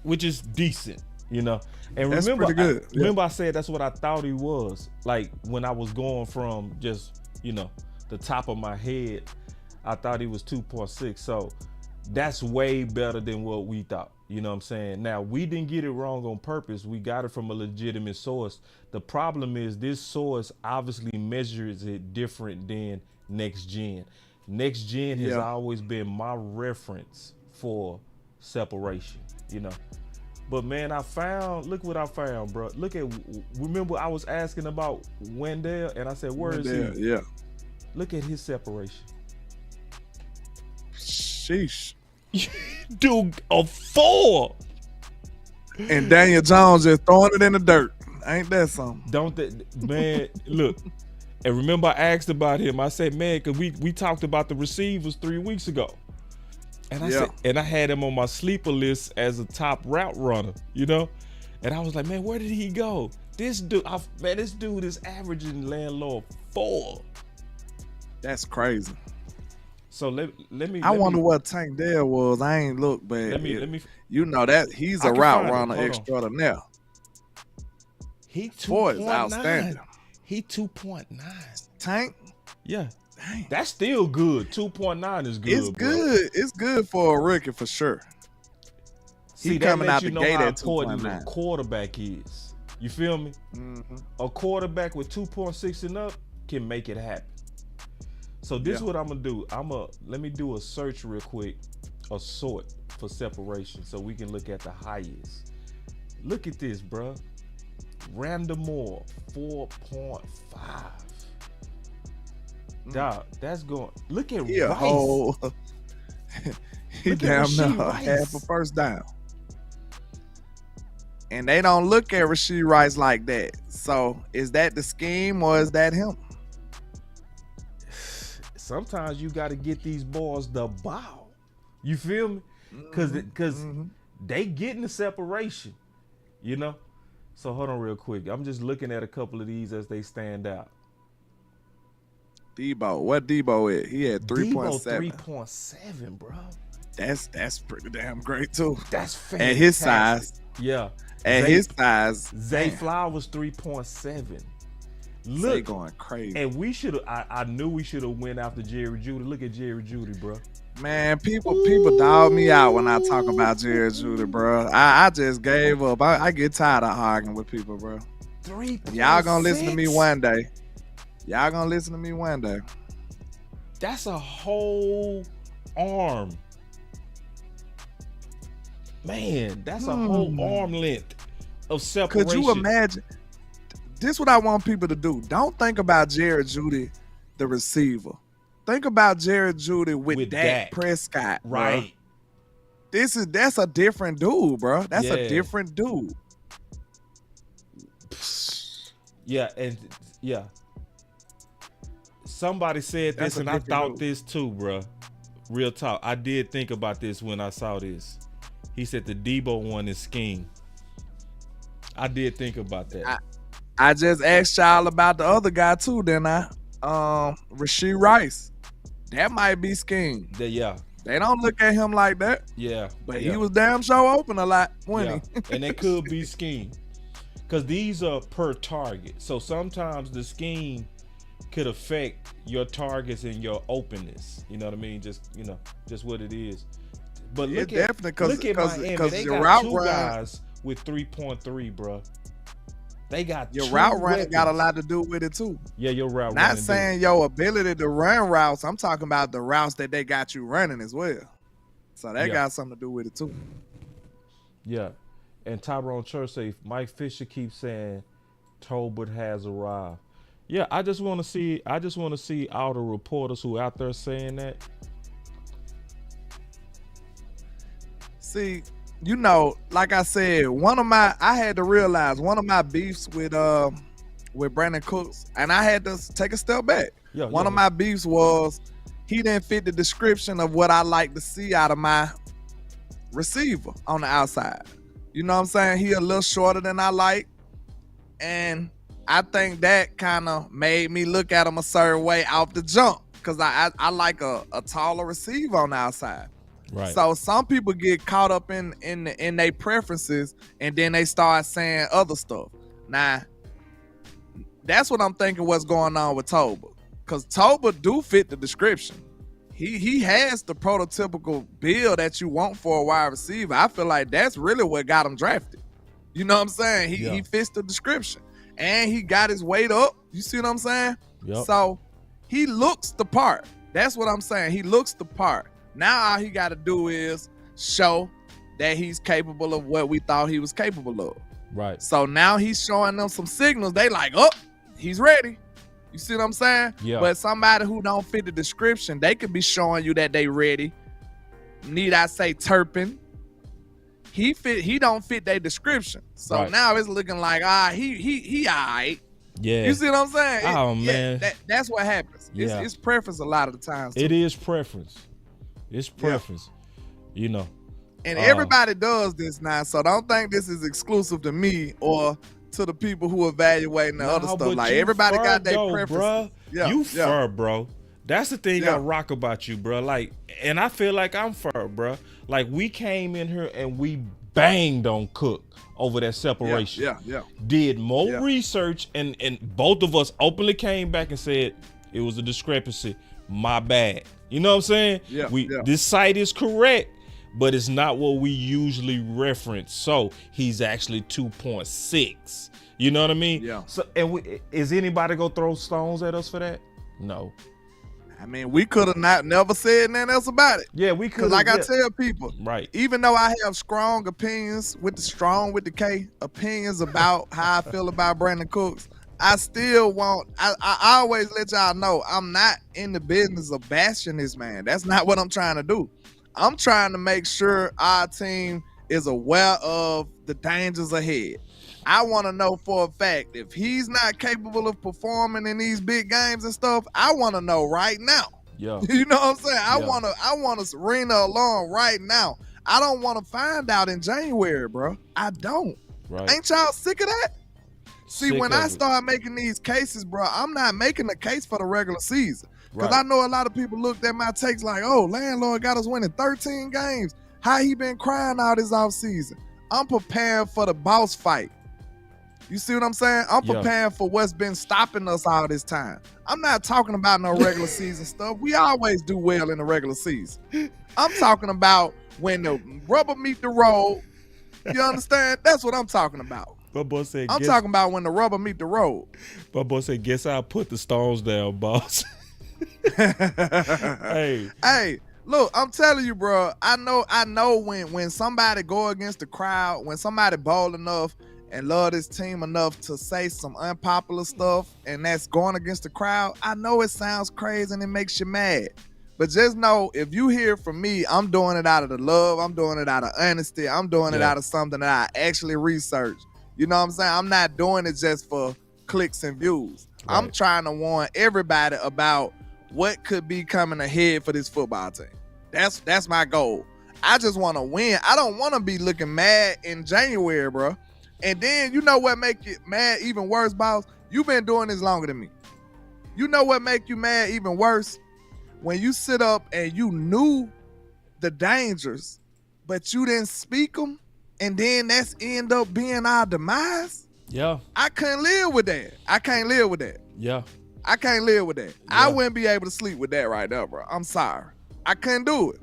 Speaker 1: Which is decent, you know. And
Speaker 2: that's
Speaker 1: remember,
Speaker 2: pretty good.
Speaker 1: Remember I said that's what I thought he was. Like when I was going from just, the top of my head, I thought he was 2.6. So that's way better than what we thought. You know what I'm saying? Now, we didn't get it wrong on purpose. We got it from a legitimate source. The problem is this source obviously measures it different than Next Gen. Next Gen has always been my reference for separation. But man, look what I found, bro. Remember I was asking about Wendell and I said, where is he?
Speaker 2: Yeah.
Speaker 1: Look at his separation.
Speaker 2: Sheesh.
Speaker 1: Dude, a 4.
Speaker 2: And Daniel Jones just throwing it in the dirt. Ain't that something?
Speaker 1: Man, look. And remember I asked about him. I said, man, because we talked about the receivers 3 weeks ago. And I said, and I had him on my sleeper list as a top route runner, you know? And I was like, man, where did he go? This dude, this dude is averaging Landlord 4.
Speaker 2: That's crazy.
Speaker 1: So let me.
Speaker 2: I wonder what Tank Dell was. I ain't look, but
Speaker 1: let me.
Speaker 2: You know that he's a route runner extraordinaire.
Speaker 1: He
Speaker 2: 4 is outstanding.
Speaker 1: He 2.9.
Speaker 2: Tank.
Speaker 1: Yeah.
Speaker 2: Dang.
Speaker 1: That's still good. 2.9 is good.
Speaker 2: It's good. It's good for a rookie for sure.
Speaker 1: See, that coming out the gate at 2.9. Quarterback is. You feel me?
Speaker 2: Mm-hmm.
Speaker 1: A quarterback with 2.6 and up can make it happen. So this is what I'm gonna do. Let me do a search real quick, a sort for separation, so we can look at the highest. Look at this, bro. Random Moore 4.5. Dog, that's going. Look at Rice.
Speaker 2: He damn near half a first down. And they don't look at Rashee Rice like that. So is that the scheme or is that him?
Speaker 1: Sometimes you got to get these boys the ball. You feel me? Because they getting the separation, you know? So hold on real quick. I'm just looking at a couple of these as they stand out.
Speaker 2: Debo. What Debo is? He had 3.7.
Speaker 1: 3.7, bro.
Speaker 2: That's pretty damn great, too.
Speaker 1: That's fantastic.
Speaker 2: At his size.
Speaker 1: Yeah.
Speaker 2: At his size.
Speaker 1: Zay Flowers 3.7. Look,
Speaker 2: they going crazy.
Speaker 1: And we should have. I knew we should have went after Jerry Jeudy. Look at Jerry Jeudy, bro.
Speaker 2: Man, people dog me out when I talk about Jerry Jeudy, bro. I just gave up. I get tired of arguing with people, bro.
Speaker 1: 3.6.
Speaker 2: Y'all gonna listen to me one day. Y'all gonna listen to me one day.
Speaker 1: That's a whole arm. Man, that's a whole arm length of separation.
Speaker 2: Could you imagine? This is what I want people to do. Don't think about Jared Jeudy, the receiver. Think about Jared Jeudy with Dak Prescott.
Speaker 1: Right.
Speaker 2: Bro. That's a different dude, bro. That's a different dude.
Speaker 1: Yeah. Somebody said this, and I thought this too, bro. Real talk. I did think about this when I saw this. He said the Debo one is scheme. I did think about that.
Speaker 2: I just asked y'all about the other guy too, didn't I? Rashee Rice. That might be scheme.
Speaker 1: Yeah.
Speaker 2: They don't look at him like that.
Speaker 1: Yeah.
Speaker 2: But he was damn sure open a lot, wasn't
Speaker 1: he? And it could be scheme. Because these are per target. So sometimes the scheme could affect your targets and your openness. You know what I mean? Just what it is. But look at Miami. They got two guys with 3.3, bro. They got
Speaker 2: your route running got a lot to do with it too.
Speaker 1: Yeah, your route running.
Speaker 2: Not saying your ability to run routes. I'm talking about the routes that they got you running as well. So that got something to do with it too.
Speaker 1: Yeah. And Tyrone Church say Mike Fisher keeps saying Tolbert has arrived. Yeah, I just want to see all the reporters who out there saying that.
Speaker 2: See, like I said, I had to realize one of my beefs with Brandon Cooks, and I had to take a step back. One of my beefs was he didn't fit the description of what I like to see out of my receiver on the outside. You know what I'm saying? He a little shorter than I like, and I think that kind of made me look at him a certain way off the jump because I like a taller receiver on the outside.
Speaker 1: Right.
Speaker 2: So some people get caught up in their preferences, and then they start saying other stuff. Now, that's what I'm thinking. What's going on with Tolbert? Because Tolbert do fit the description. He has the prototypical build that you want for a wide receiver. I feel like that's really what got him drafted. You know what I'm saying? He fits the description, and he got his weight up. You see what I'm saying?
Speaker 1: Yep.
Speaker 2: So he looks the part. That's what I'm saying. He looks the part. Now all he got to do is show that he's capable of what we thought he was capable of.
Speaker 1: Right.
Speaker 2: So now he's showing them some signals. They like, oh, he's ready. You see what I'm saying?
Speaker 1: Yeah.
Speaker 2: But somebody who don't fit the description, they could be showing you that they ready. Need I say Turpin? He don't fit their description. So now it's looking like he all right.
Speaker 1: Yeah.
Speaker 2: You see what I'm saying?
Speaker 1: Oh man.
Speaker 2: That's what happens. It's preference a lot of the times.
Speaker 1: It is preference. It's preference. you know.
Speaker 2: And everybody does this now, so don't think this is exclusive to me or to the people who evaluating the other stuff. Like everybody got their preferences.
Speaker 1: You fur, bro. That's the thing I rock about you, bro. Like, and I feel like I'm fur, bro. Like we came in here and we banged on Cook over that separation. Did more research, and both of us openly came back and said it was a discrepancy. My bad. You know what I'm saying? This site is correct, but it's not what we usually reference. So he's actually 2.6. You know what I mean?
Speaker 2: Yeah.
Speaker 1: So, and is anybody gonna throw stones at us for that? No.
Speaker 2: I mean, we could have never said nothing else about it.
Speaker 1: Yeah, we could.
Speaker 2: Because like I tell people,
Speaker 1: right?
Speaker 2: Even though I have strong opinions with the K, opinions about how I feel about Brandon Cooks, I still want. I always let y'all know I'm not in the business of bashing this man. That's not what I'm trying to do. I'm trying to make sure our team is aware of the dangers ahead. I want to know for a fact if he's not capable of performing in these big games and stuff. I want to know right now.
Speaker 1: Yeah,
Speaker 2: you know what I'm saying. I want to ring the alarm right now. I don't want to find out in January, bro. I don't.
Speaker 1: Right?
Speaker 2: Ain't y'all sick of that? See, when I
Speaker 1: it.
Speaker 2: start making these cases, bro, I'm not making the case for the regular season. Because
Speaker 1: Right.
Speaker 2: I know a lot of people looked at my takes like, oh, Landlord got us winning 13 games. How he been crying out this offseason? I'm preparing for the boss fight. You see what I'm saying? I'm preparing for what's been stopping us all this time. I'm not talking about no regular season stuff. We always do well in the regular season. I'm talking about when the rubber meet the road. You understand? That's what I'm talking about.
Speaker 1: My boy said,
Speaker 2: I'm talking about when the rubber meet the road.
Speaker 1: My boy said, guess I'll put the stones down, boss.
Speaker 2: Hey, look, I'm telling you, bro. I know when somebody go against the crowd, when somebody bold enough and love this team enough to say some unpopular stuff, and that's going against the crowd, I know it sounds crazy and it makes you mad. But just know, if you hear from me, I'm doing it out of the love. I'm doing it out of honesty. I'm doing it out of something that I actually researched. You know what I'm saying? I'm not doing it just for clicks and views. Right. I'm trying to warn everybody about what could be coming ahead for this football team. That's my goal. I just want to win. I don't want to be looking mad in January, bro. And then you know what make you mad even worse, boss? You've been doing this longer than me. You know what make you mad even worse? When you sit up and you knew the dangers, but you didn't speak them, and then that's end up being our demise.
Speaker 1: Yeah.
Speaker 2: I couldn't live with that. I can't live with that.
Speaker 1: Yeah.
Speaker 2: I can't live with that. Yeah. I wouldn't be able to sleep with that right now, bro. I'm sorry. I couldn't do it.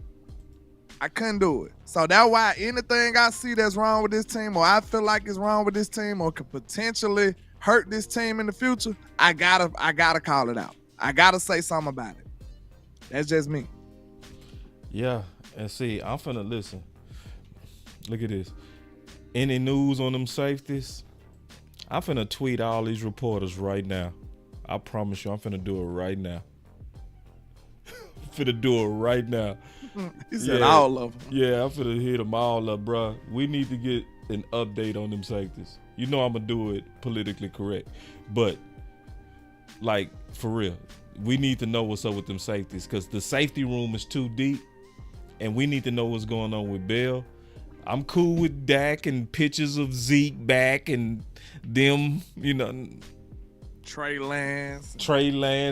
Speaker 2: I couldn't do it. So that's why anything I see that's wrong with this team, or I feel like is wrong with this team, or could potentially hurt this team in the future, I gotta call it out. I gotta say something about it. That's just me.
Speaker 1: Yeah, and see, I'm finna listen. Look at this. Any news on them safeties? I'm finna tweet all these reporters right now. I promise you, I'm finna do it right now. Finna do it right now.
Speaker 2: He said all of them.
Speaker 1: Yeah, I'm finna hit them all up, bro. We need to get an update on them safeties. You know I'm gonna do it politically correct, but like for real, we need to know what's up with them safeties, because the safety room is too deep, and we need to know what's going on with Bell. I'm cool with Dak and pictures of Zeke back and them, you know.
Speaker 2: Trey Lance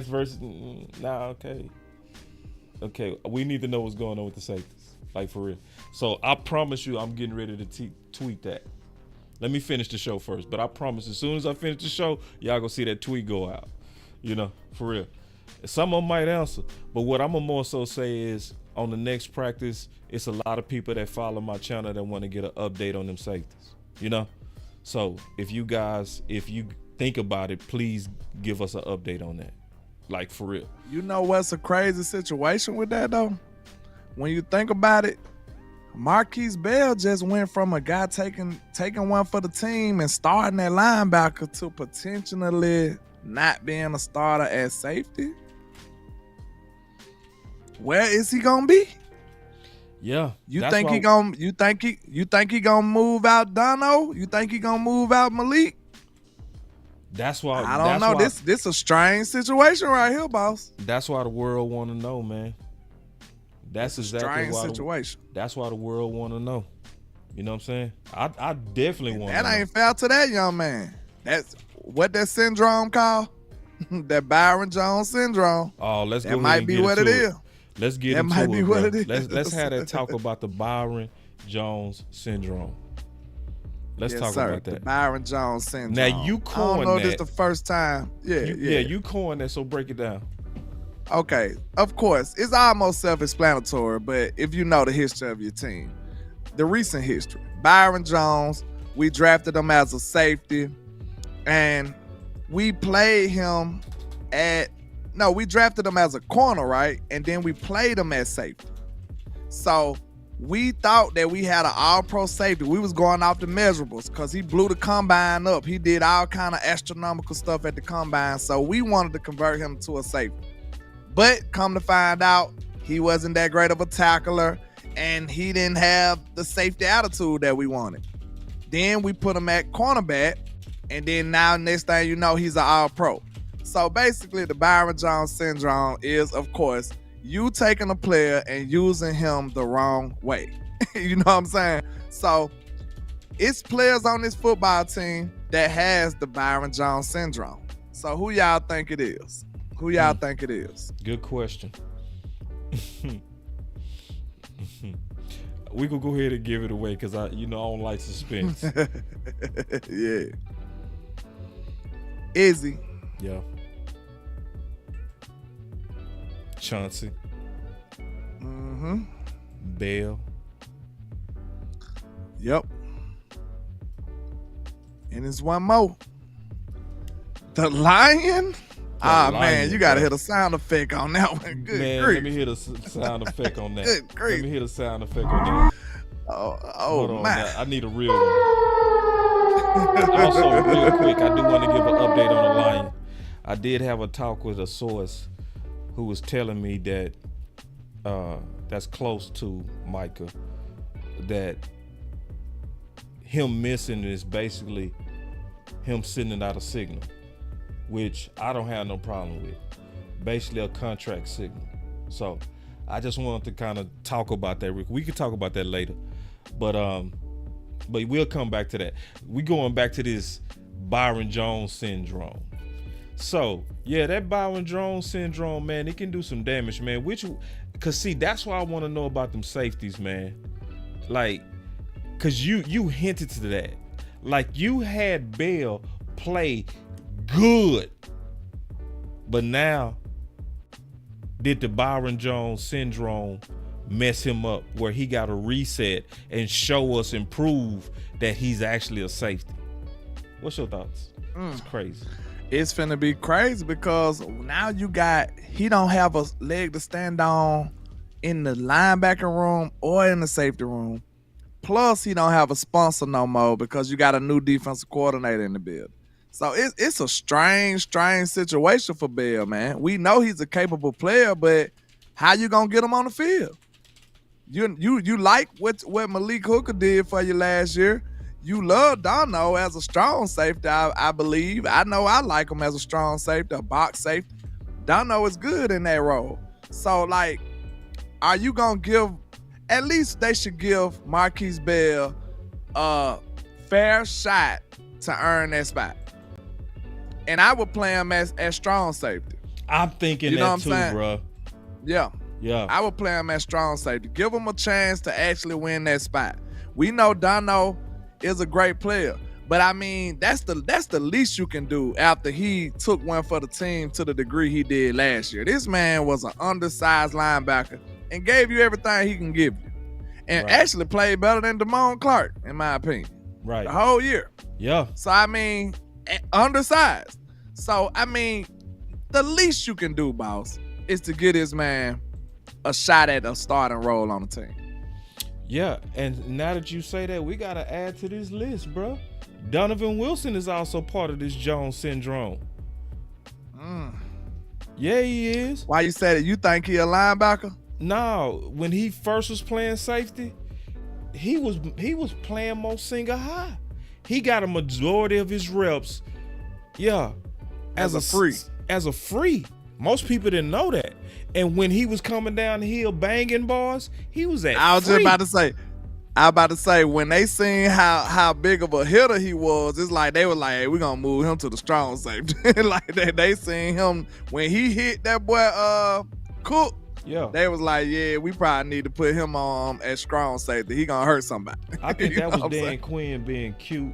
Speaker 1: versus okay, we need to know what's going on with the safeties, like for real. So I promise you, I'm getting ready to tweet that. Let me finish the show first, but I promise as soon as I finish the show, y'all gonna see that tweet go out, you know, for real. Some of them might answer, but what I'm gonna more so say is, on the next practice, it's a lot of people that follow my channel that want to get an update on them safeties, you know. So if you think about it, please give us an update on that. Like for real.
Speaker 2: You know what's a crazy situation with that though? When you think about it, Marquise Bell just went from a guy taking one for the team and starting at linebacker to potentially not being a starter at safety. Where is he gonna be?
Speaker 1: Yeah.
Speaker 2: You think he gonna move out Dono? You think he gonna move out Malik?
Speaker 1: That's why
Speaker 2: I don't know. This a strange situation right here, boss.
Speaker 1: That's why the world want to know, man. That's exactly why
Speaker 2: situation.
Speaker 1: That's why the world want to know. You know what I'm saying? I definitely want to know.
Speaker 2: That ain't fair to that young man. That's what that syndrome called. That Byron Jones syndrome.
Speaker 1: Oh, let's go.
Speaker 2: That might be what it is.
Speaker 1: Let's get into it. That might be what it is. Let's have that talk about the Byron Jones syndrome. Let's talk about that.
Speaker 2: The Byron Jones syndrome.
Speaker 1: Now you coined that.
Speaker 2: I don't know this the first time. Yeah,
Speaker 1: you coined that, so break it down.
Speaker 2: Okay, of course. It's almost self-explanatory, but if you know the history of your team, the recent history. Byron Jones, we drafted him as a safety, and we played him we drafted him as a corner, right? And then we played him as safety. So we thought that we had an all-pro safety. We was going off the measurables because he blew the combine up. He did all kind of astronomical stuff at the combine. So we wanted to convert him to a safety. But come to find out, he wasn't that great of a tackler, and he didn't have the safety attitude that we wanted. Then we put him at cornerback, and then now next thing you know, he's an all-pro. So basically, the Byron Jones syndrome is, of course, you taking a player and using him the wrong way. You know what I'm saying? So it's players on this football team that has the Byron Jones syndrome. So who y'all think it is? Who y'all think it is?
Speaker 1: Good question. We could go ahead and give it away because I don't like suspense.
Speaker 2: Yeah. Izzy.
Speaker 1: Yeah. Chauncey.
Speaker 2: Mm-hmm.
Speaker 1: Bell.
Speaker 2: Yep. And there's one more. The Lion. Man, you gotta hit a sound effect on that one. Good grief.
Speaker 1: Let me hit a sound effect on that.
Speaker 2: Good grief.
Speaker 1: Let me hit a sound effect on that.
Speaker 2: Oh man.
Speaker 1: I need a real one. Also, real quick, I do want to give an update on the Lion. I did have a talk with a source who was telling me that that's close to Micah, that him missing is basically him sending out a signal, which I don't have no problem with. Basically a contract signal. So I just wanted to kind of talk about that. We could talk about that later, but we'll come back to that. We going back to this Byron Jones syndrome. So yeah, that Byron Jones syndrome, man, it can do some damage, man. Cause see, that's why I want to know about them safeties, man. Like, cause you hinted to that. Like, you had Bell play good, but now did the Byron Jones syndrome mess him up where he got to reset and show us and prove that he's actually a safety? What's your thoughts? It's crazy.
Speaker 2: It's finna be crazy because now he don't have a leg to stand on in the linebacker room or in the safety room. Plus, he don't have a sponsor no more because you got a new defensive coordinator in the building. So it's a strange situation for Bell, man. We know he's a capable player, but how you gonna get him on the field? You like what Malik Hooker did for you last year. You love Dono as a strong safety, I believe. I know I like him as a strong safety, a box safety. Dono is good in that role. So, like, are you going to at least they should give Marquise Bell a fair shot to earn that spot. And I would play him as strong safety.
Speaker 1: I'm thinking that too, bro.
Speaker 2: Yeah. I would play him as strong safety. Give him a chance to actually win that spot. We know Dono is a great player, but I mean, that's the least you can do after he took one for the team to the degree he did last year. This man was an undersized linebacker and gave you everything he can give you, and actually played better than Damone Clark, in my opinion.
Speaker 1: Right,
Speaker 2: the whole year.
Speaker 1: Yeah.
Speaker 2: So I mean, undersized. So I mean, the least you can do, boss, is to get this man a shot at a starting role on the team.
Speaker 1: Yeah, and now that you say that, we got to add to this list, bro. Donovan Wilson is also part of this Jones syndrome. Yeah, he is.
Speaker 2: Why you say that? You think he a linebacker?
Speaker 1: No, when he first was playing safety, he was playing more single high. He got a majority of his reps, as a free. Most people didn't know that. And when he was coming down the hill banging bars, he was at
Speaker 2: I was
Speaker 1: free.
Speaker 2: just about to say, when they seen how big of a hitter he was, it's like they were like, hey, we're gonna move him to the strong safety. Like they seen him when he hit that boy Cook.
Speaker 1: Yeah.
Speaker 2: They was like, yeah, we probably need to put him on at strong safety. He gonna hurt somebody.
Speaker 1: I think
Speaker 2: You
Speaker 1: that
Speaker 2: know
Speaker 1: was
Speaker 2: what I'm
Speaker 1: Dan
Speaker 2: saying?
Speaker 1: Quinn being cute.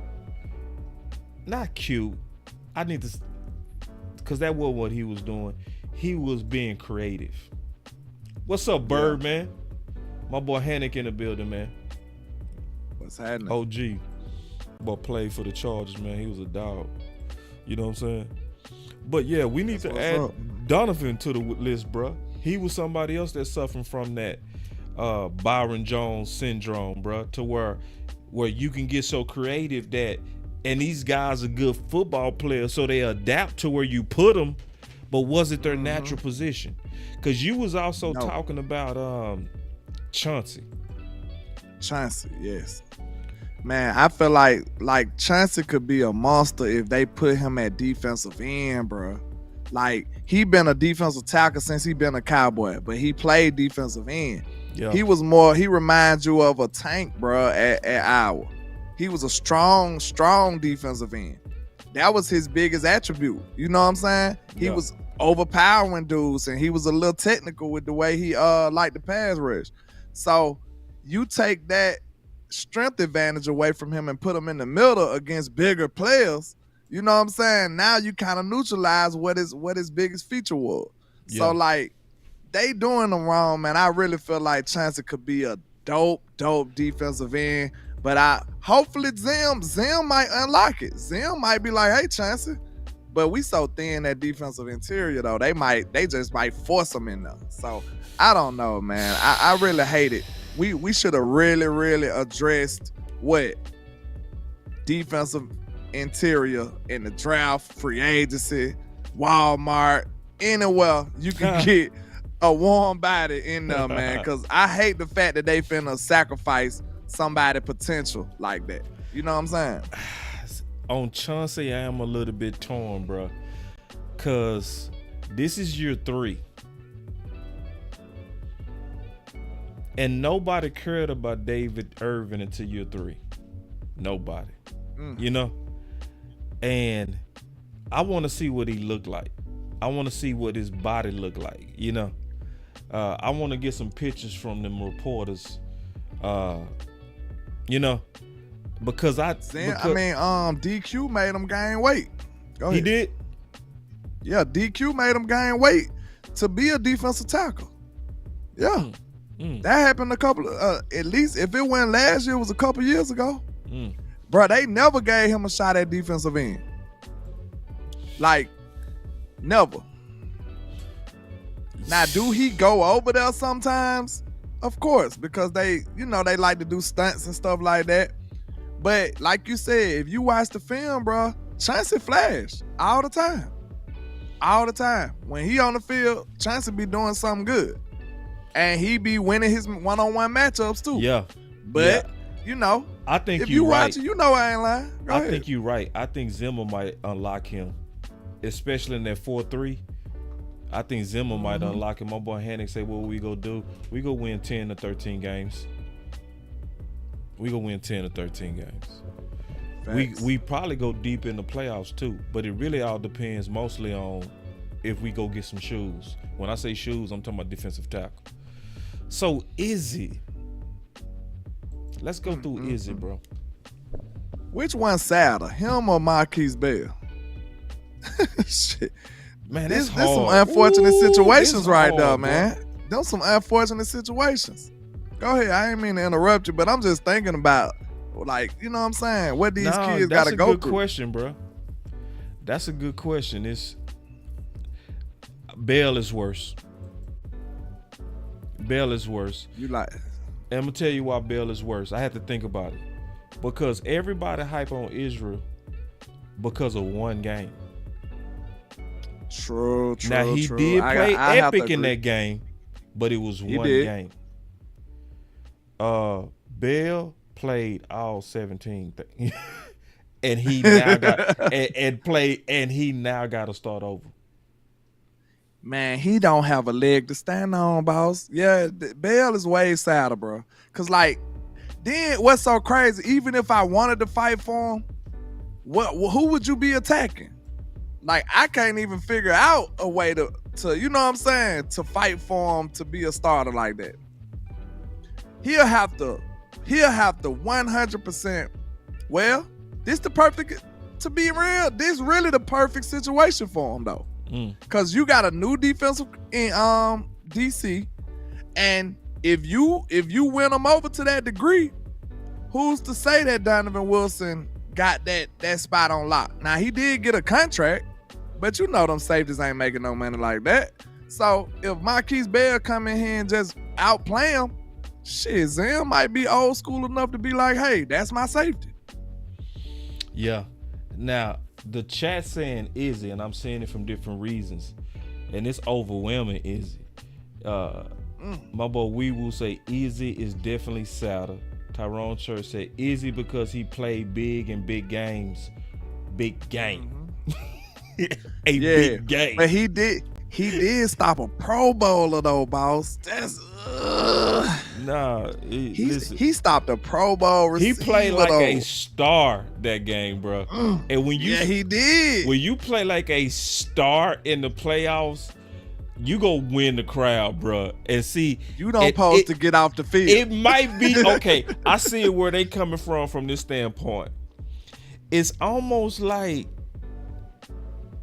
Speaker 1: Not cute. I need to, because that was what he was doing. He was being creative. What's up, Bird, man? My boy Hannick in the building, man.
Speaker 2: What's happening?
Speaker 1: OG. Boy played for the Chargers, man. He was a dog. You know what I'm saying? But yeah, we need
Speaker 2: That's
Speaker 1: to add
Speaker 2: up.
Speaker 1: Donovan to the list, bro. He was somebody else that's suffering from that Byron Jones syndrome, bro, to where you can get so creative that, and these guys are good football players, so they adapt to where you put them, but was it their natural position? Because you was also talking about Chauncey.
Speaker 2: Chauncey, yes. Man, I feel like Chauncey could be a monster if they put him at defensive end, bro. Like, he been a defensive tackle since he been a Cowboy, but he played defensive end.
Speaker 1: Yeah.
Speaker 2: He reminds you of a tank, bro, at Iowa. He was a strong defensive end. That was his biggest attribute. You know what I'm saying? He was overpowering dudes, and he was a little technical with the way he liked the pass rush. So you take that strength advantage away from him and put him in the middle against bigger players. You know what I'm saying? Now you kind of neutralize what his biggest feature was. Yeah. So like, they doing them wrong, man. I really feel like Chauncey could be a dope defensive end. But hopefully Zim might unlock it. Zim might be like, hey, Chauncey. But we so thin that defensive interior though. They just might force him in there. So I don't know, man. I really hate it. We should have really addressed what defensive interior in the draft, free agency, Walmart, anywhere you can get a warm body in there, man. Because I hate the fact that they finna sacrifice somebody potential like that. You know what I'm saying?
Speaker 1: On Chauncey, I am a little bit torn, bro. Because this is year 3. And nobody cared about David Irvin until year 3. Nobody. You know? And I want to see what he looked like. I want to see what his body looked like, you know? I want to get some pictures from them reporters, you know? Because
Speaker 2: DQ made him gain weight. Go ahead.
Speaker 1: He did?
Speaker 2: Yeah, DQ made him gain weight to be a defensive tackle. Yeah. That happened a couple of, at least if it went last year, it was a couple years ago. Bro, they never gave him a shot at defensive end. Like, never. Now, do he go over there sometimes? Of course, because they like to do stunts and stuff like that. But like you said, if you watch the film, bro, Chauncey flash all the time. All the time. When he on the field, Chauncey be doing something good. And he be winning his one-on-one matchups too.
Speaker 1: Yeah.
Speaker 2: But,
Speaker 1: I think
Speaker 2: if you
Speaker 1: right.
Speaker 2: watch it, I ain't lying. Go ahead.
Speaker 1: I think you're right. I think Zimmer might unlock him, especially in that 4-3. I think Zimmer might unlock him. My boy Hannick say, what we go do? We go win 10 to 13 games. We go win 10 to 13 games. We probably go deep in the playoffs too, but it really all depends mostly on if we go get some shoes. When I say shoes, I'm talking about defensive tackle. So Izzy, let's go through Izzy, bro.
Speaker 2: Which one's sadder, him or Marquise Bell? Shit.
Speaker 1: Man,
Speaker 2: There's
Speaker 1: hard.
Speaker 2: some unfortunate situations right
Speaker 1: hard,
Speaker 2: there, man. There's some unfortunate situations. Go ahead. I ain't mean to interrupt you, but I'm just thinking about, like, you know what I'm saying? What these kids got to go through.
Speaker 1: That's a good question, bro. That's a good question. Bell is worse. Bell is worse.
Speaker 2: You like?
Speaker 1: And I'm gonna tell you why Bell is worse. I had to think about it. Because everybody hype on Israel because of one game.
Speaker 2: True.
Speaker 1: Now he did play epic in that game, but it was one game. Bell played all 17 things. And he now got and he now got to start over.
Speaker 2: Man, he don't have a leg to stand on, boss. Yeah, Bell is way sadder, bro. Cause like, then what's so crazy? Even if I wanted to fight for him, who would you be attacking? Like, I can't even figure out a way to you know what I'm saying, to fight for him to be a starter like that. He'll have to 100%. Well, this the perfect, to be real, this really the perfect situation for him though. Cause you got a new defensive in DC, and if you win them over to that degree, who's to say that Donovan Wilson got that spot on lock? Now he did get a contract, but you know them safeties ain't making no money like that. So if Marquise Bell come in here and just outplay him, shit, Zim might be old school enough to be like, hey, that's my safety.
Speaker 1: Yeah. Now, the chat saying Izzy, and I'm seeing it from different reasons, and it's overwhelming Izzy. My boy Wee will say Izzy is definitely sadder. Tyrone Church said Izzy because he played big in big games. Big game. Big game.
Speaker 2: But he did stop a Pro Bowler though, boss. That's he stopped a Pro Bowl receiver.
Speaker 1: He played like a star that game, bro. And when
Speaker 2: he did.
Speaker 1: When you play like a star in the playoffs, you go win the crowd, bro. And see,
Speaker 2: you don't supposed to get off the field.
Speaker 1: It might be okay. I see it where they coming from this standpoint. It's almost like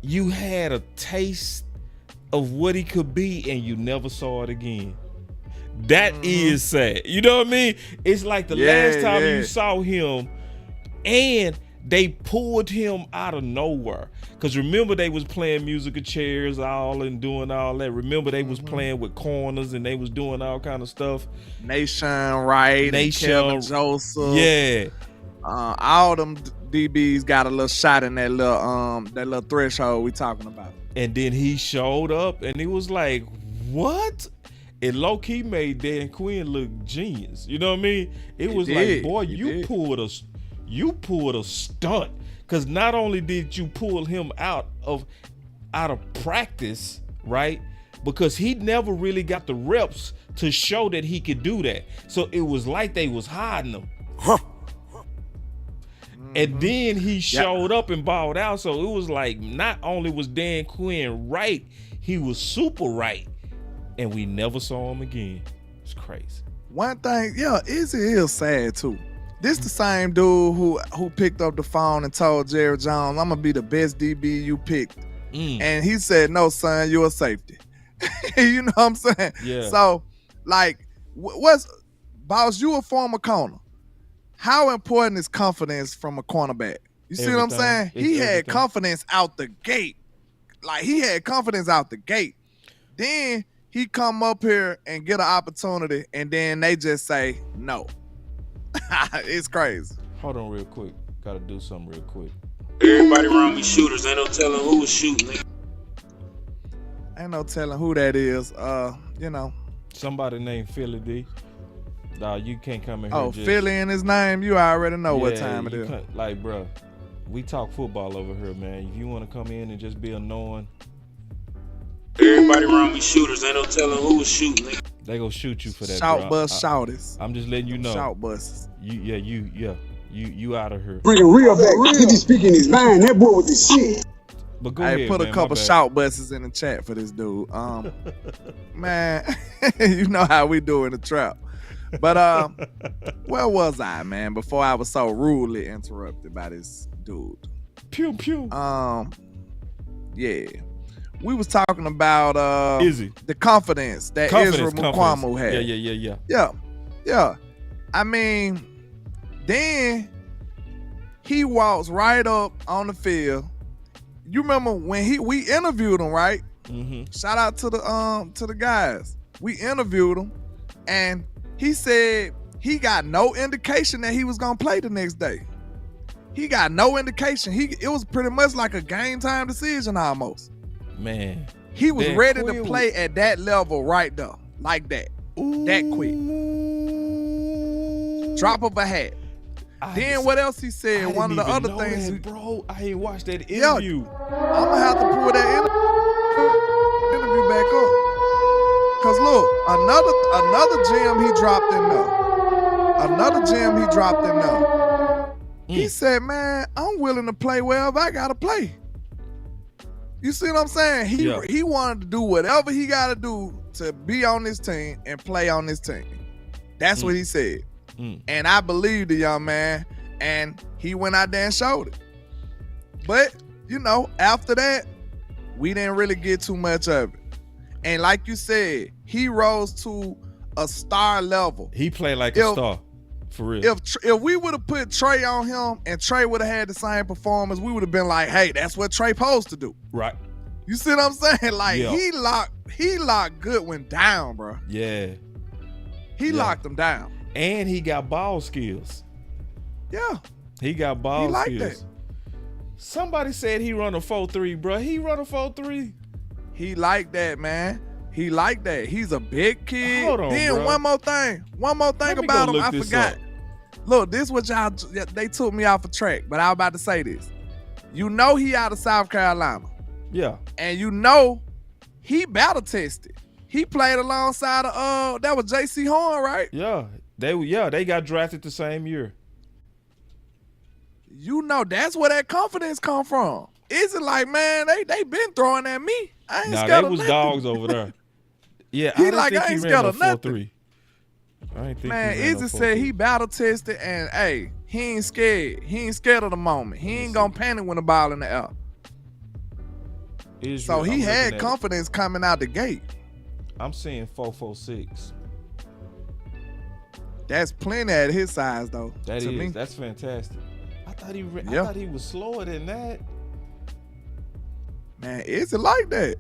Speaker 1: you had a taste of what he could be and you never saw it again. That is sad. You know what I mean? It's like the last time you saw him and they pulled him out of nowhere. Because remember they was playing musical chairs and doing all that. Remember they was playing with corners and they was doing all kind of stuff.
Speaker 2: Nation Wright, Kevin Joseph.
Speaker 1: Yeah.
Speaker 2: All them DBs got a little shot in that little threshold we talking about.
Speaker 1: And then he showed up and it was like, what? It low-key made Dan Quinn look genius. You know what I mean? It was like, boy, you pulled a stunt. Because not only did you pull him out of practice, right? Because he never really got the reps to show that he could do that. So it was like they was hiding him. And then he showed up and balled out. So it was like not only was Dan Quinn right, he was super right. And we never saw him again. It's crazy.
Speaker 2: One thing, Izzy is sad too. This the same dude who picked up the phone and told Jerry Jones, I'm gonna be the best DB you picked. And he said, no, son, you're a safety. You know what I'm saying?
Speaker 1: Yeah.
Speaker 2: So, like, boss, you a former corner. How important is confidence from a cornerback? You see what I'm saying? He had confidence out the gate. Like, he had confidence out the gate. Then he come up here and get an opportunity, and then they just say no. It's crazy.
Speaker 1: Hold on real quick. Gotta do something real quick.
Speaker 3: Everybody around me shooters. Ain't no telling who was shooting.
Speaker 2: Ain't no telling who that is.
Speaker 1: Somebody named Philly D. Nah, you can't come in here.
Speaker 2: Oh, Philly in his name. You already know what time it is.
Speaker 1: Like, bro, we talk football over here, man. If you want to come in and just be annoying.
Speaker 3: Everybody around me shooters. Ain't no telling who was shooting.
Speaker 1: They gonna shoot you for that.
Speaker 2: Shout bus shouters.
Speaker 1: I'm just letting you know.
Speaker 2: Shout buses.
Speaker 1: You out of here.
Speaker 5: Bringing real back. He speaking his mind. That boy with the shit.
Speaker 1: But go ahead,
Speaker 2: put a couple shout buses in the chat for this dude. Man, you know how we do in the trap. But where was I, man? Before I was so rudely interrupted by this dude.
Speaker 1: Pew pew.
Speaker 2: Yeah. We was talking about
Speaker 1: Izzy.
Speaker 2: The confidence that Israel Mukuamu had. Yeah. I mean, then he walks right up on the field. You remember when we interviewed him, right? Mm-hmm. Shout out to the guys. We interviewed him, and he said he got no indication that he was gonna play the next day. He got no indication. It was pretty much like a game time decision almost.
Speaker 1: Man,
Speaker 2: he was ready to play at that level right there, like that, that quick. Drop of a hat. Then what else he said? One of the other things,
Speaker 1: bro. I ain't watched that interview.
Speaker 2: I'm gonna have to pull that interview back up. Cause look, another gem he dropped in there. Another gem he dropped in there. He said, man, I'm willing to play wherever I gotta play. You see what I'm saying? He wanted to do whatever he gotta do to be on this team and play on this team. That's what he said. And I believe the young man, and he went out there and showed it. But, you know, after that, we didn't really get too much of it. And like you said, he rose to a star level.
Speaker 1: He played like a star, for real.
Speaker 2: If we would have put Trey on him and Trey would have had the same performance, we would have been like, hey, that's what Trey supposed to do.
Speaker 1: Right.
Speaker 2: You see what I'm saying? Like, he locked Goodwin down, bro.
Speaker 1: Yeah.
Speaker 2: He locked him down.
Speaker 1: And he got ball skills.
Speaker 2: Yeah.
Speaker 1: He got ball skills.
Speaker 2: He like that.
Speaker 1: Somebody said he run a 4.3, bro. He run a 4.3.
Speaker 2: He like that, man. He like that. He's a big kid.
Speaker 1: Hold on,
Speaker 2: then
Speaker 1: bro.
Speaker 2: One more thing about him, I forgot. Look, this what they took me off a track, but I was about to say this. You know he out of South Carolina.
Speaker 1: Yeah.
Speaker 2: And you know he battle tested. He played alongside of that was J.C. Horn, right?
Speaker 1: Yeah. They got drafted the same year.
Speaker 2: You know that's where that confidence come from. Is it like, man, they been throwing at me? I ain't scared of
Speaker 1: was
Speaker 2: nothing.
Speaker 1: dogs over there. Yeah,
Speaker 2: he
Speaker 1: I
Speaker 2: ain't
Speaker 1: think he
Speaker 2: scared
Speaker 1: ran a
Speaker 2: of nothing.
Speaker 1: 4.3. I ain't think
Speaker 2: Man,
Speaker 1: he ran
Speaker 2: Izzy
Speaker 1: a
Speaker 2: said
Speaker 1: 4.3.
Speaker 2: he battle tested and hey, he ain't scared. He ain't scared of the moment. He ain't gonna panic when the ball in the air. So he had confidence coming out the gate.
Speaker 1: I'm seeing 4.46.
Speaker 2: That's plenty at his size though.
Speaker 1: That
Speaker 2: to
Speaker 1: is.
Speaker 2: me.
Speaker 1: That's fantastic. I thought he was slower than that.
Speaker 2: Man, is it like that?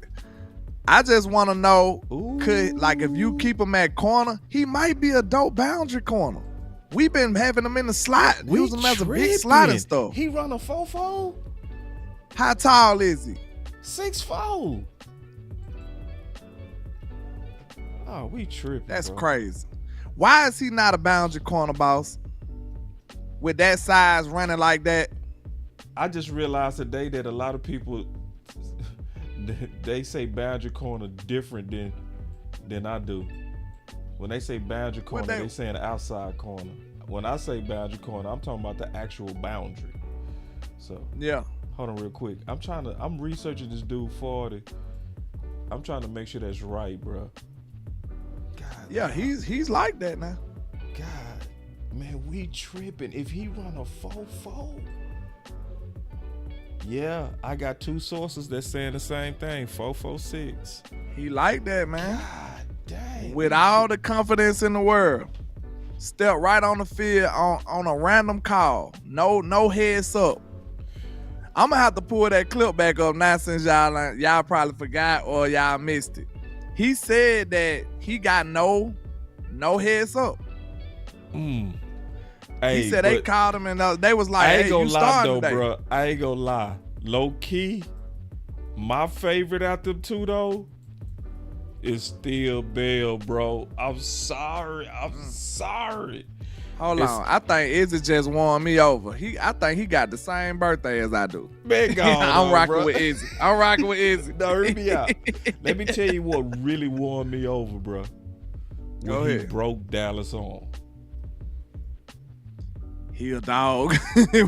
Speaker 2: I just want to know, if you keep him at corner, he might be a dope boundary corner. We've been having him in the slot, using him as a big slot and stuff.
Speaker 1: He run a 4.4.
Speaker 2: How tall is he?
Speaker 1: 6'4". Oh, we tripping.
Speaker 2: That's
Speaker 1: bro.
Speaker 2: crazy. Why is he not a boundary corner, boss? With that size running like that?
Speaker 1: I just realized today that a lot of people they say boundary corner different than I do. When they say boundary corner, they saying outside corner. When I say boundary corner, I'm talking about the actual boundary. So
Speaker 2: yeah.
Speaker 1: Hold on real quick. I'm researching this dude 40. I'm trying to make sure that's right, bro. God.
Speaker 2: Yeah, he's like that now.
Speaker 1: God. Man, we tripping. If he run a 4.4, yeah, I got two sources that saying the same thing. 4.46.
Speaker 2: He like that, man.
Speaker 1: God dang.
Speaker 2: With all the confidence in the world, step right on the field on a random call. No heads up. I'm gonna have to pull that clip back up now since y'all probably forgot or y'all missed it. He said that he got no heads up.
Speaker 1: Hey,
Speaker 2: he said they called him and they was like,
Speaker 1: I ain't
Speaker 2: hey,
Speaker 1: gonna
Speaker 2: you
Speaker 1: lie
Speaker 2: starting
Speaker 1: though,
Speaker 2: today.
Speaker 1: bro. I ain't gonna lie. Low key, my favorite out them two though is still Bell, bro. I'm sorry.
Speaker 2: Hold on. I think Izzy just won me over. I think he got the same birthday as I do.
Speaker 1: Man,
Speaker 2: I'm rocking with Izzy.
Speaker 1: No, hear me out. Let me tell you what really won me over, bro.
Speaker 2: Go
Speaker 1: He
Speaker 2: ahead.
Speaker 1: broke Dallas on.
Speaker 2: He a dog.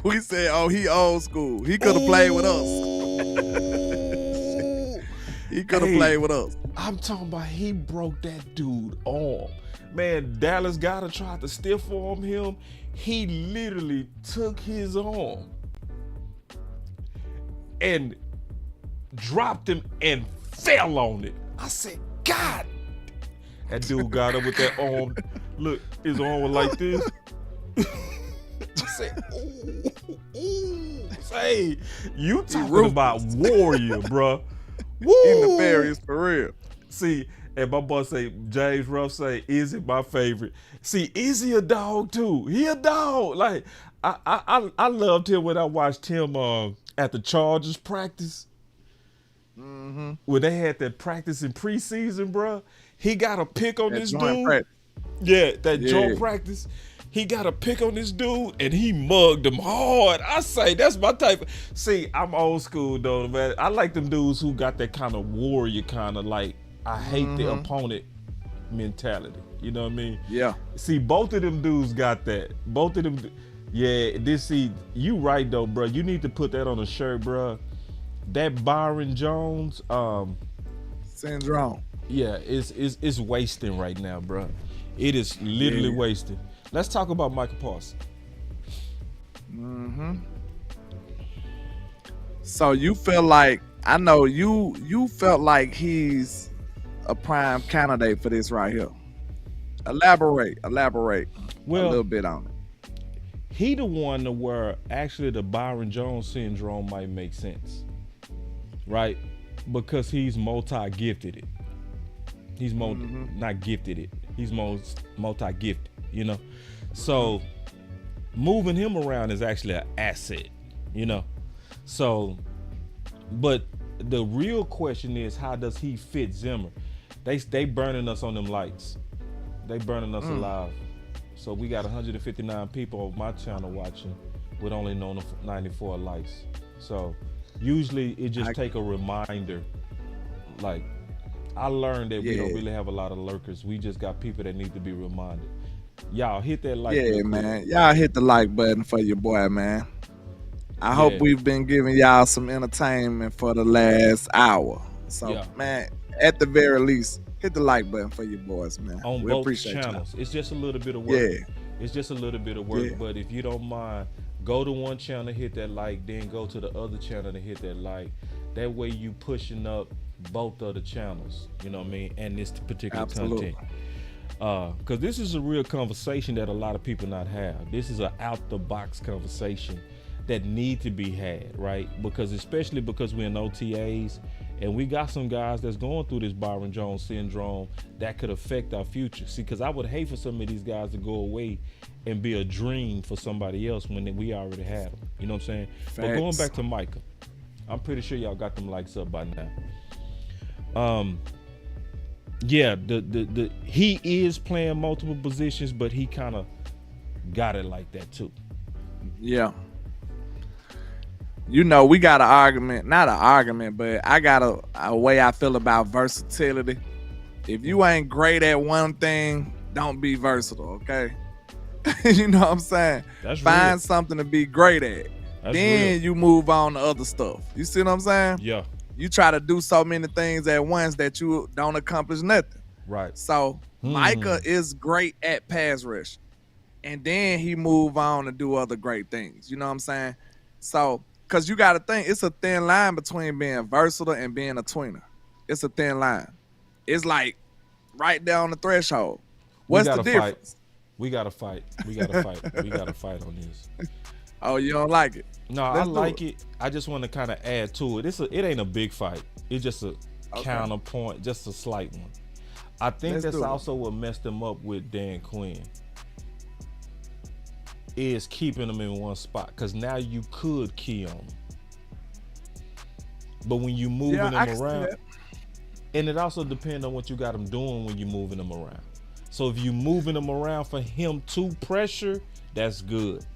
Speaker 2: We said, oh, he old school. He could have played with us. He could have played with us.
Speaker 1: I'm talking about he broke that dude arm. Man, Dallas gotta try to stiff arm him. He literally took his arm and dropped him and fell on it. I said, God. That dude got up with that arm. Look, his arm was like this. I said, ooh. Say, you talking about warrior, bro. Woo.
Speaker 2: In the Paris, for real.
Speaker 1: See, and my boy say, James Ruff say, Izzy my favorite. See, Izzy a dog too. He a dog. Like, I loved him when I watched him at the Chargers practice.
Speaker 2: Mm-hmm.
Speaker 1: When they had that practice in preseason, bro. He got a pick on this dude.
Speaker 2: Practice.
Speaker 1: Yeah, that joint practice. He got a pick on this dude and he mugged him hard. I say that's my type. See, I'm old school though, man. I like them dudes who got that kind of warrior kind of like I hate the opponent mentality. You know what I mean?
Speaker 2: Yeah.
Speaker 1: See, both of them dudes got that. Both of them. Yeah, you right though, bro. You need to put that on a shirt, bro. That Byron Jones,
Speaker 2: syndrome.
Speaker 1: Yeah, it's wasting right now, bro. It is literally wasting. Let's talk about Micah Parsons.
Speaker 2: So you feel like, I know you felt like he's a prime candidate for this right here. Elaborate a little bit on it.
Speaker 1: He the one to where actually the Byron Jones syndrome might make sense, right? Because he's multi-gifted. He's not gifted it. He's multi-gifted, you know? So moving him around is actually an asset, you know? So, but the real question is, how does he fit Zimmer? They burning us on them lights. They burning us alive. So we got 159 people on my channel watching with only 94 likes. So usually it just take a reminder. Like, I learned that we don't really have a lot of lurkers. We just got people that need to be reminded. Y'all hit that like button.
Speaker 2: Yeah, man. Y'all hit the like button for your boy, man. I hope we've been giving y'all some entertainment for the last hour. So, man, at the very least, hit the like button for your boys, man.
Speaker 1: On
Speaker 2: we
Speaker 1: both
Speaker 2: appreciate
Speaker 1: channels.
Speaker 2: y'all.
Speaker 1: It's just a little bit of work.
Speaker 2: Yeah.
Speaker 1: It's just a little bit of work. But if you don't mind, go to one channel, hit that like, then go to the other channel to hit that like. That way you pushing up both of the channels, you know what I mean, and this particular content. Because this is a real conversation that a lot of people not have. This is an out-the-box conversation that need to be had, right? Because especially because we're in OTAs, and we got some guys that's going through this Byron Jones syndrome that could affect our future. See, because I would hate for some of these guys to go away and be a dream for somebody else when we already had them. You know what I'm saying?
Speaker 2: Facts.
Speaker 1: But going back to Micah, I'm pretty sure y'all got them likes up by now. Yeah, he is playing multiple positions, but he kind of got it like that too.
Speaker 2: Yeah. You know, we got an argument, not an argument, but I got a way I feel about versatility. If you ain't great at one thing, don't be versatile, okay? You know what I'm saying? Find something to be great at. Then you move on to other stuff. You see what I'm saying?
Speaker 1: Yeah.
Speaker 2: You try to do so many things at once that you don't accomplish nothing.
Speaker 1: Right.
Speaker 2: So Micah is great at pass rush. And then he move on to do other great things. You know what I'm saying? So, because you got to think, it's a thin line between being versatile and being a tweener. It's a thin line. It's like right there on the threshold. What's the difference?
Speaker 1: We got to fight. We got to fight. We got to fight on this.
Speaker 2: Oh, you don't like it?
Speaker 1: No, I like it. I just want to kind of add to it. It ain't a big fight. It's just a counterpoint, just a slight one. I think that's also what messed them up with Dan Quinn, is keeping them in one spot, because now you could key on them. But when you moving them around, and it also depends on what you got them doing when you moving them around. So if you moving them around for him to pressure, that's good.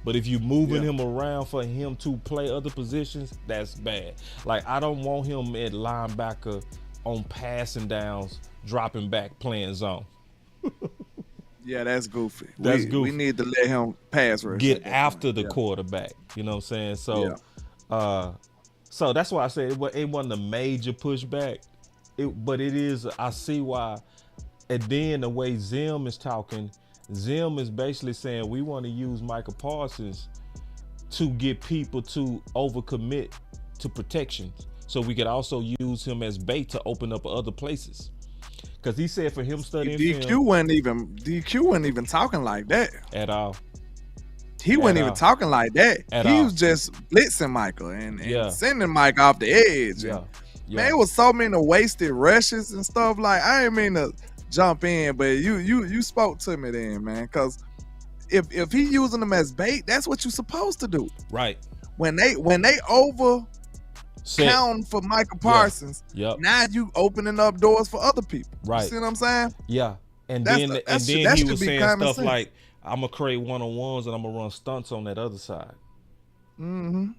Speaker 1: But if you moving him around for him to play other positions, that's bad. Like, I don't want him at linebacker on passing downs, dropping back, playing zone.
Speaker 2: Yeah, that's goofy.
Speaker 1: Goofy.
Speaker 2: We need to let him pass rush.
Speaker 1: Get after the quarterback. You know what I'm saying? So, so that's why I say it wasn't a major pushback. But it is. I see why. And then the way Zim is talking, Zim is basically saying we want to use Micah Parsons to get people to overcommit to protections, so we could also use him as bait to open up other places. Because he said for him studying
Speaker 2: DQ wasn't even talking like that
Speaker 1: at all.
Speaker 2: He wasn't even talking like that. He was just blitzing Michael and sending Mike off the edge. Man, it was so many wasted rushes and stuff. Like, I didn't mean to jump in, but you spoke to me then, man. Because if he using them as bait, that's what you're supposed to do.
Speaker 1: Right.
Speaker 2: When they over count for Micah Parsons, now you opening up doors for other people.
Speaker 1: Right.
Speaker 2: You see what I'm saying?
Speaker 1: Yeah. And then he was saying stuff like, I'm gonna create one-on-ones and I'm gonna run stunts on that other side.
Speaker 2: Mm-hmm.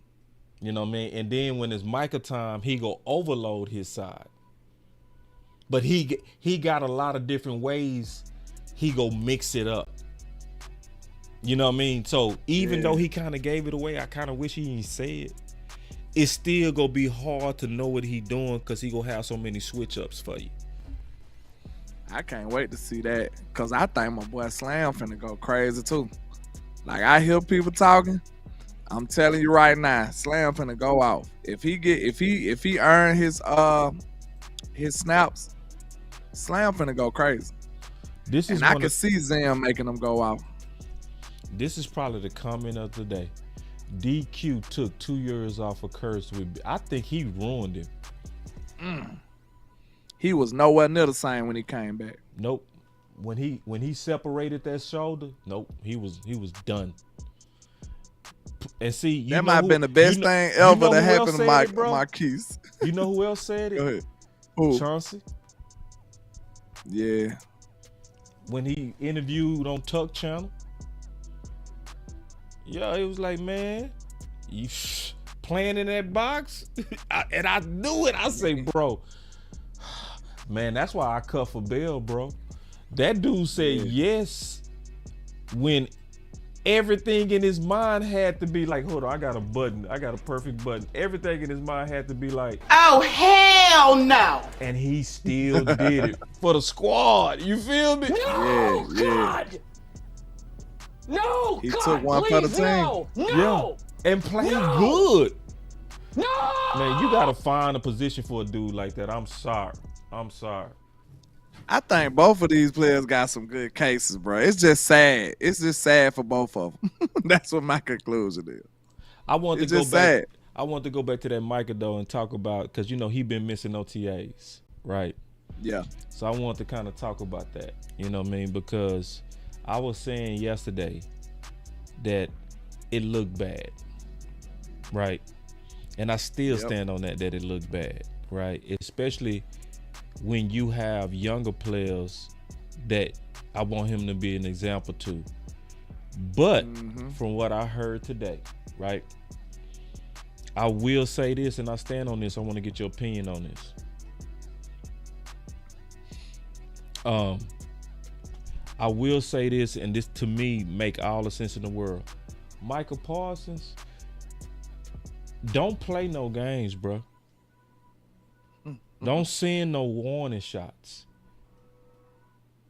Speaker 1: You know what I mean? And then when it's Micah time, he go overload his side. But he got a lot of different ways he go mix it up. You know what I mean? So even though he kind of gave it away, I kind of wish he didn't say it. It's still gonna be hard to know what he doing because he gonna have so many switch ups for you.
Speaker 2: I can't wait to see that because I think my boy Slam finna go crazy too. Like I hear people talking, I'm telling you right now, Slam finna go off. If he earn his snaps, Slam finna go crazy. I can see Zam making him go off.
Speaker 1: This is probably the comment of the day. DQ took 2 years off of Curse with. I think he ruined him.
Speaker 2: He was nowhere near the same when he came back.
Speaker 1: Nope. When he separated that shoulder, nope. He was done. And see,
Speaker 2: that might have been the best thing ever to happen to Marquise.
Speaker 1: You know who else said it?
Speaker 2: Go ahead. Who?
Speaker 1: Chauncey.
Speaker 2: Yeah.
Speaker 1: When he interviewed on Tuck Channel. Yeah, it was like, man, you playing in that box? And I knew it. I say, bro, man, that's why I cut for Bell, bro. That dude said yes when everything in his mind had to be like, hold on, I got a button. I got a perfect button. Everything in his mind had to be like,
Speaker 6: oh, hell no.
Speaker 1: And he still did it for the squad. You feel me?
Speaker 6: No, God. No,
Speaker 2: he
Speaker 6: God,
Speaker 2: took one for the team.
Speaker 6: No,
Speaker 1: yeah, and played good.
Speaker 6: No,
Speaker 1: man, you gotta find a position for a dude like that. I'm sorry.
Speaker 2: I think both of these players got some good cases, bro. It's just sad. It's just sad for both of them. That's what my conclusion is.
Speaker 1: I want to go back to that Micah though and talk about because you know he been missing OTAs, right?
Speaker 2: Yeah.
Speaker 1: So I want to kind of talk about that. You know what I mean? Because I was saying yesterday that it looked bad, right? And I still stand on that it looked bad, right? Especially when you have younger players that I want him to be an example to. But from what I heard today, right? I will say this and I stand on this. I want to get your opinion on this. I will say this, and this to me make all the sense in the world. Micah Parsons, don't play no games, bro. Don't send no warning shots.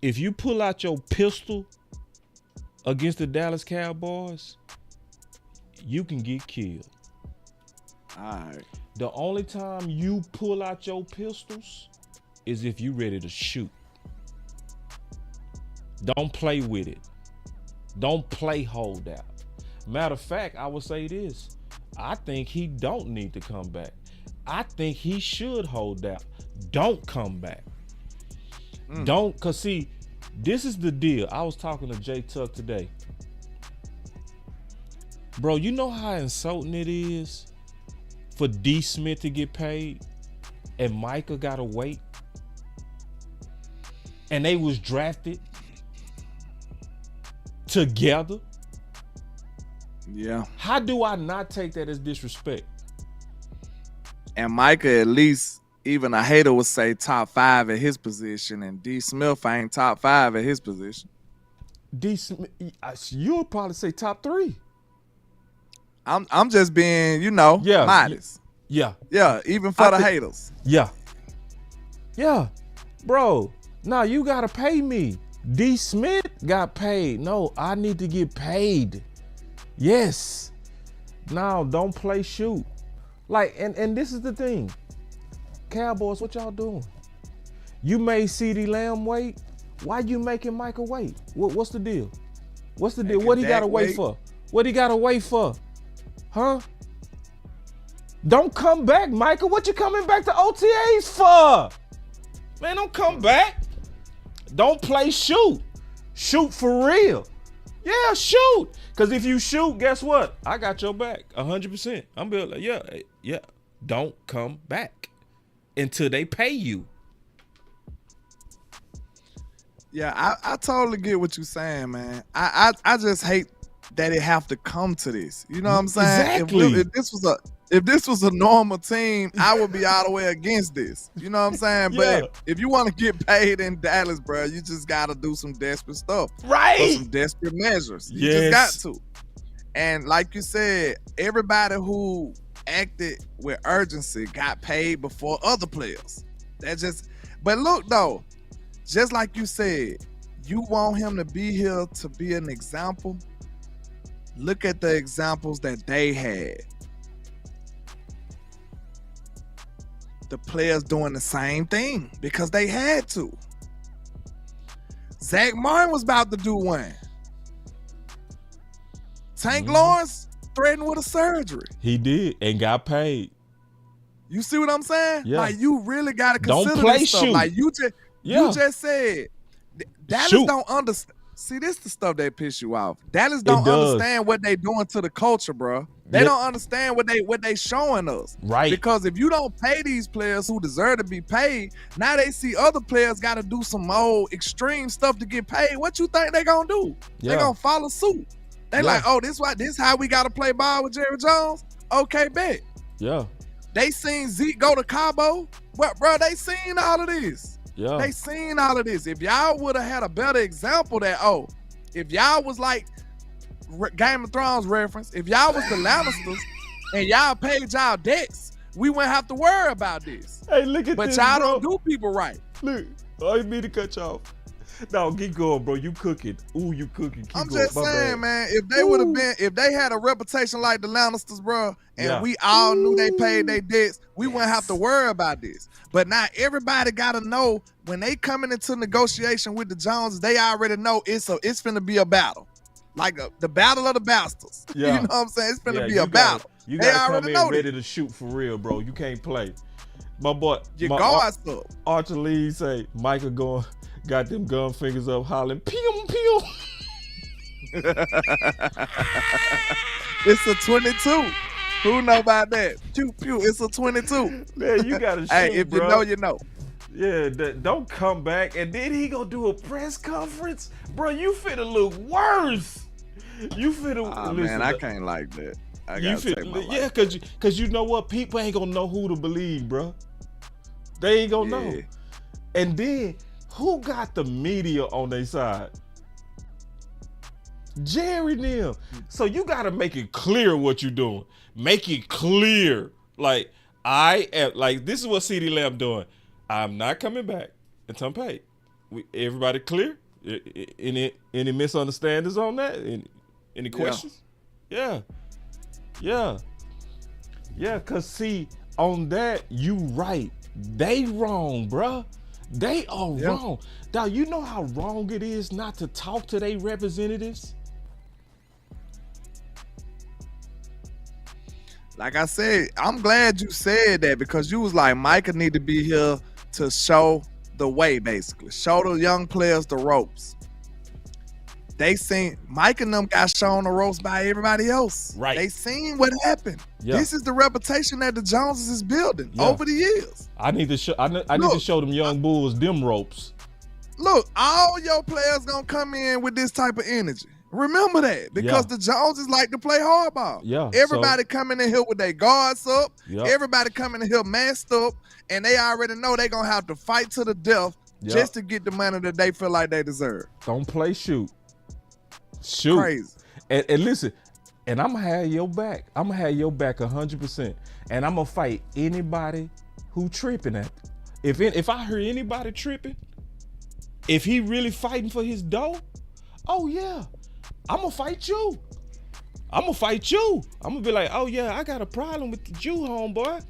Speaker 1: If you pull out your pistol against the Dallas Cowboys, you can get killed.
Speaker 2: All right.
Speaker 1: The only time you pull out your pistols is if you ready to shoot. Don't play with it. Don't play holdout. Matter of fact, I would say this. I think he don't need to come back. I think he should hold out. Don't come back. Don't, cause see, this is the deal. I was talking to Jay Tuck today. Bro, you know how insulting it is for D. Smith to get paid and Micah gotta wait? And they was drafted together.
Speaker 2: Yeah.
Speaker 1: How do I not take that as disrespect?
Speaker 2: And Micah, at least, even a hater would say top 5 at his position, and D. Smith ain't top 5 at his position.
Speaker 1: D. Smith, you would probably say top 3.
Speaker 2: I'm just being, modest.
Speaker 1: Yeah.
Speaker 2: Yeah, even for the haters.
Speaker 1: Yeah. Yeah. Bro, now you gotta pay me. D. Smith got paid. No, I need to get paid. Yes. Now don't play shoot. Like, and this is the thing. Cowboys, what y'all doing? You made CeeDee Lamb wait. Why you making Micah wait? What's the deal? What's the deal? What he gotta wait for? What he gotta wait for? Huh? Don't come back, Micah. What you coming back to OTAs for? Man, don't come back. Don't play shoot. Shoot for real. Yeah, shoot. Because if you shoot, guess what? I got your back 100%. I'm built like, yeah. Don't come back until they pay you.
Speaker 2: Yeah, I totally get what you're saying, man. I just hate that it have to come to this. You know what I'm saying?
Speaker 1: Exactly.
Speaker 2: If this was a normal team, I would be all the way against this. You know what I'm saying?
Speaker 1: Yeah.
Speaker 2: But if you want to get paid in Dallas, bro, you just got to do some desperate stuff.
Speaker 1: Right.
Speaker 2: Or some desperate measures. You just got to. And like you said, everybody who acted with urgency got paid before other players. But look though, just like you said, you want him to be here to be an example. Look at the examples that they had. The players doing the same thing because they had to. Zach Martin was about to do one. Tank Lawrence threatened with a surgery.
Speaker 1: He did and got paid.
Speaker 2: You see what I'm saying?
Speaker 1: Yeah.
Speaker 2: Like you really gotta consider
Speaker 1: Don't play
Speaker 2: this stuff.
Speaker 1: shoot.
Speaker 2: Like you just said, Dallas don't understand. See, this the stuff that piss you off. Dallas don't understand what they doing to the culture, bro. They don't understand what they showing us.
Speaker 1: Right.
Speaker 2: Because if you don't pay these players who deserve to be paid, now they see other players got to do some more extreme stuff to get paid. What you think they gonna do?
Speaker 1: Yeah.
Speaker 2: They gonna follow suit. They like, oh, this how we gotta play ball with Jerry Jones. Okay, bet.
Speaker 1: Yeah.
Speaker 2: They seen Zeke go to Cabo. Well, bro, they seen all of this.
Speaker 1: Yeah.
Speaker 2: They seen all of this. If y'all would have had a better example that, if y'all was like Game of Thrones reference, if y'all was the Lannisters and y'all paid y'all debts, we wouldn't have to worry about this.
Speaker 1: Hey, look at this,
Speaker 2: But y'all
Speaker 1: bro.
Speaker 2: don't do people right.
Speaker 1: Look, I didn't mean to cut you off. No, keep going, bro. You cooking. Ooh, you cooking. Keep
Speaker 2: I'm
Speaker 1: going.
Speaker 2: just saying, man, if they would have been, if they had a reputation like the Lannisters, bro, and we all knew they paid their debts, we wouldn't have to worry about this. But now everybody got to know when they coming into negotiation with the Joneses, they already know it's finna be a battle. Like the battle of the bastards.
Speaker 1: Yeah.
Speaker 2: You know what I'm saying? It's finna be a battle.
Speaker 1: You
Speaker 2: they
Speaker 1: gotta
Speaker 2: already
Speaker 1: come
Speaker 2: know
Speaker 1: in ready
Speaker 2: this.
Speaker 1: to shoot for real, bro. You can't play. My boy,
Speaker 2: Your guards up.
Speaker 1: Archer Lee say Micah got them gun fingers up hollering, pew, pew.
Speaker 2: It's a 22. Who know about that? Pew, pew. It's a 22.
Speaker 1: Man, you gotta shoot,
Speaker 2: hey, if
Speaker 1: bro.
Speaker 2: you know, you know.
Speaker 1: Yeah, don't come back and then he gonna do a press conference, bro. You finna look worse. You finna listen.
Speaker 2: Man, I can't like that. I gotta take my life.
Speaker 1: cause you know what? People ain't gonna know who to believe, bro. They ain't gonna know. And then who got the media on their side? Jerry and them. So you gotta make it clear what you're doing. Make it clear. Like this is what CD Lamb doing. I'm not coming back until I'm paid. Everybody clear? Any misunderstandings on that? Any questions? Yeah. Cause see, on that, you right. They wrong, bruh. They are wrong. Now, you know how wrong it is not to talk to their representatives?
Speaker 2: Like I said, I'm glad you said that because you was like, Micah need to be here to show the way, basically. Show the young players the ropes. They seen Mike and them got shown the ropes by everybody else.
Speaker 1: Right.
Speaker 2: They seen what happened.
Speaker 1: Yeah.
Speaker 2: This is the reputation that the Joneses is building over the years.
Speaker 1: I need to show them young bulls them ropes.
Speaker 2: Look, all your players gonna come in with this type of energy. Remember that because the Joneses like to play hardball.
Speaker 1: Yeah.
Speaker 2: Everybody coming in here with their guards up.
Speaker 1: Yep.
Speaker 2: Everybody coming in here masked up, and they already know they gonna have to fight to the death just to get the money that they feel like they deserve.
Speaker 1: Don't play shoot. Shoot.
Speaker 2: Crazy.
Speaker 1: And listen, and I'm gonna have your back. I'm gonna have your back 100%. And I'm gonna fight anybody who tripping at it. If I hear anybody tripping, if he really fighting for his dough, oh yeah, I'm gonna fight you. I'm gonna be like, oh yeah, I got a problem with the Jew homeboy.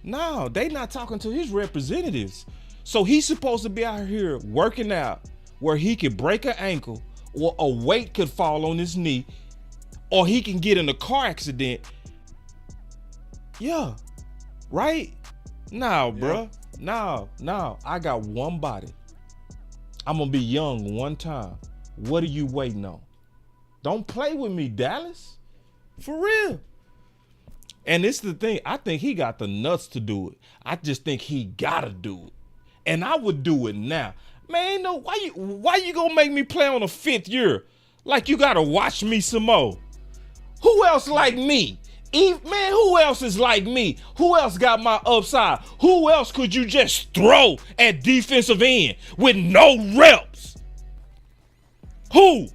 Speaker 1: No, they not talking to his representatives. So he's supposed to be out here working out where he could break an ankle or a weight could fall on his knee or he can get in a car accident. Yeah, right? No, bruh. No. I got one body. I'm gonna be young one time. What are you waiting on? Don't play with me, Dallas. For real. And it's the thing, I think he got the nuts to do it. I just think he gotta do it. And I would do it now. Man, no, why you gonna make me play on a 5th year? Like, you gotta watch me some more. Who else like me? Man, who else is like me? Who else got my upside? Who else could you just throw at defensive end with no reps? Who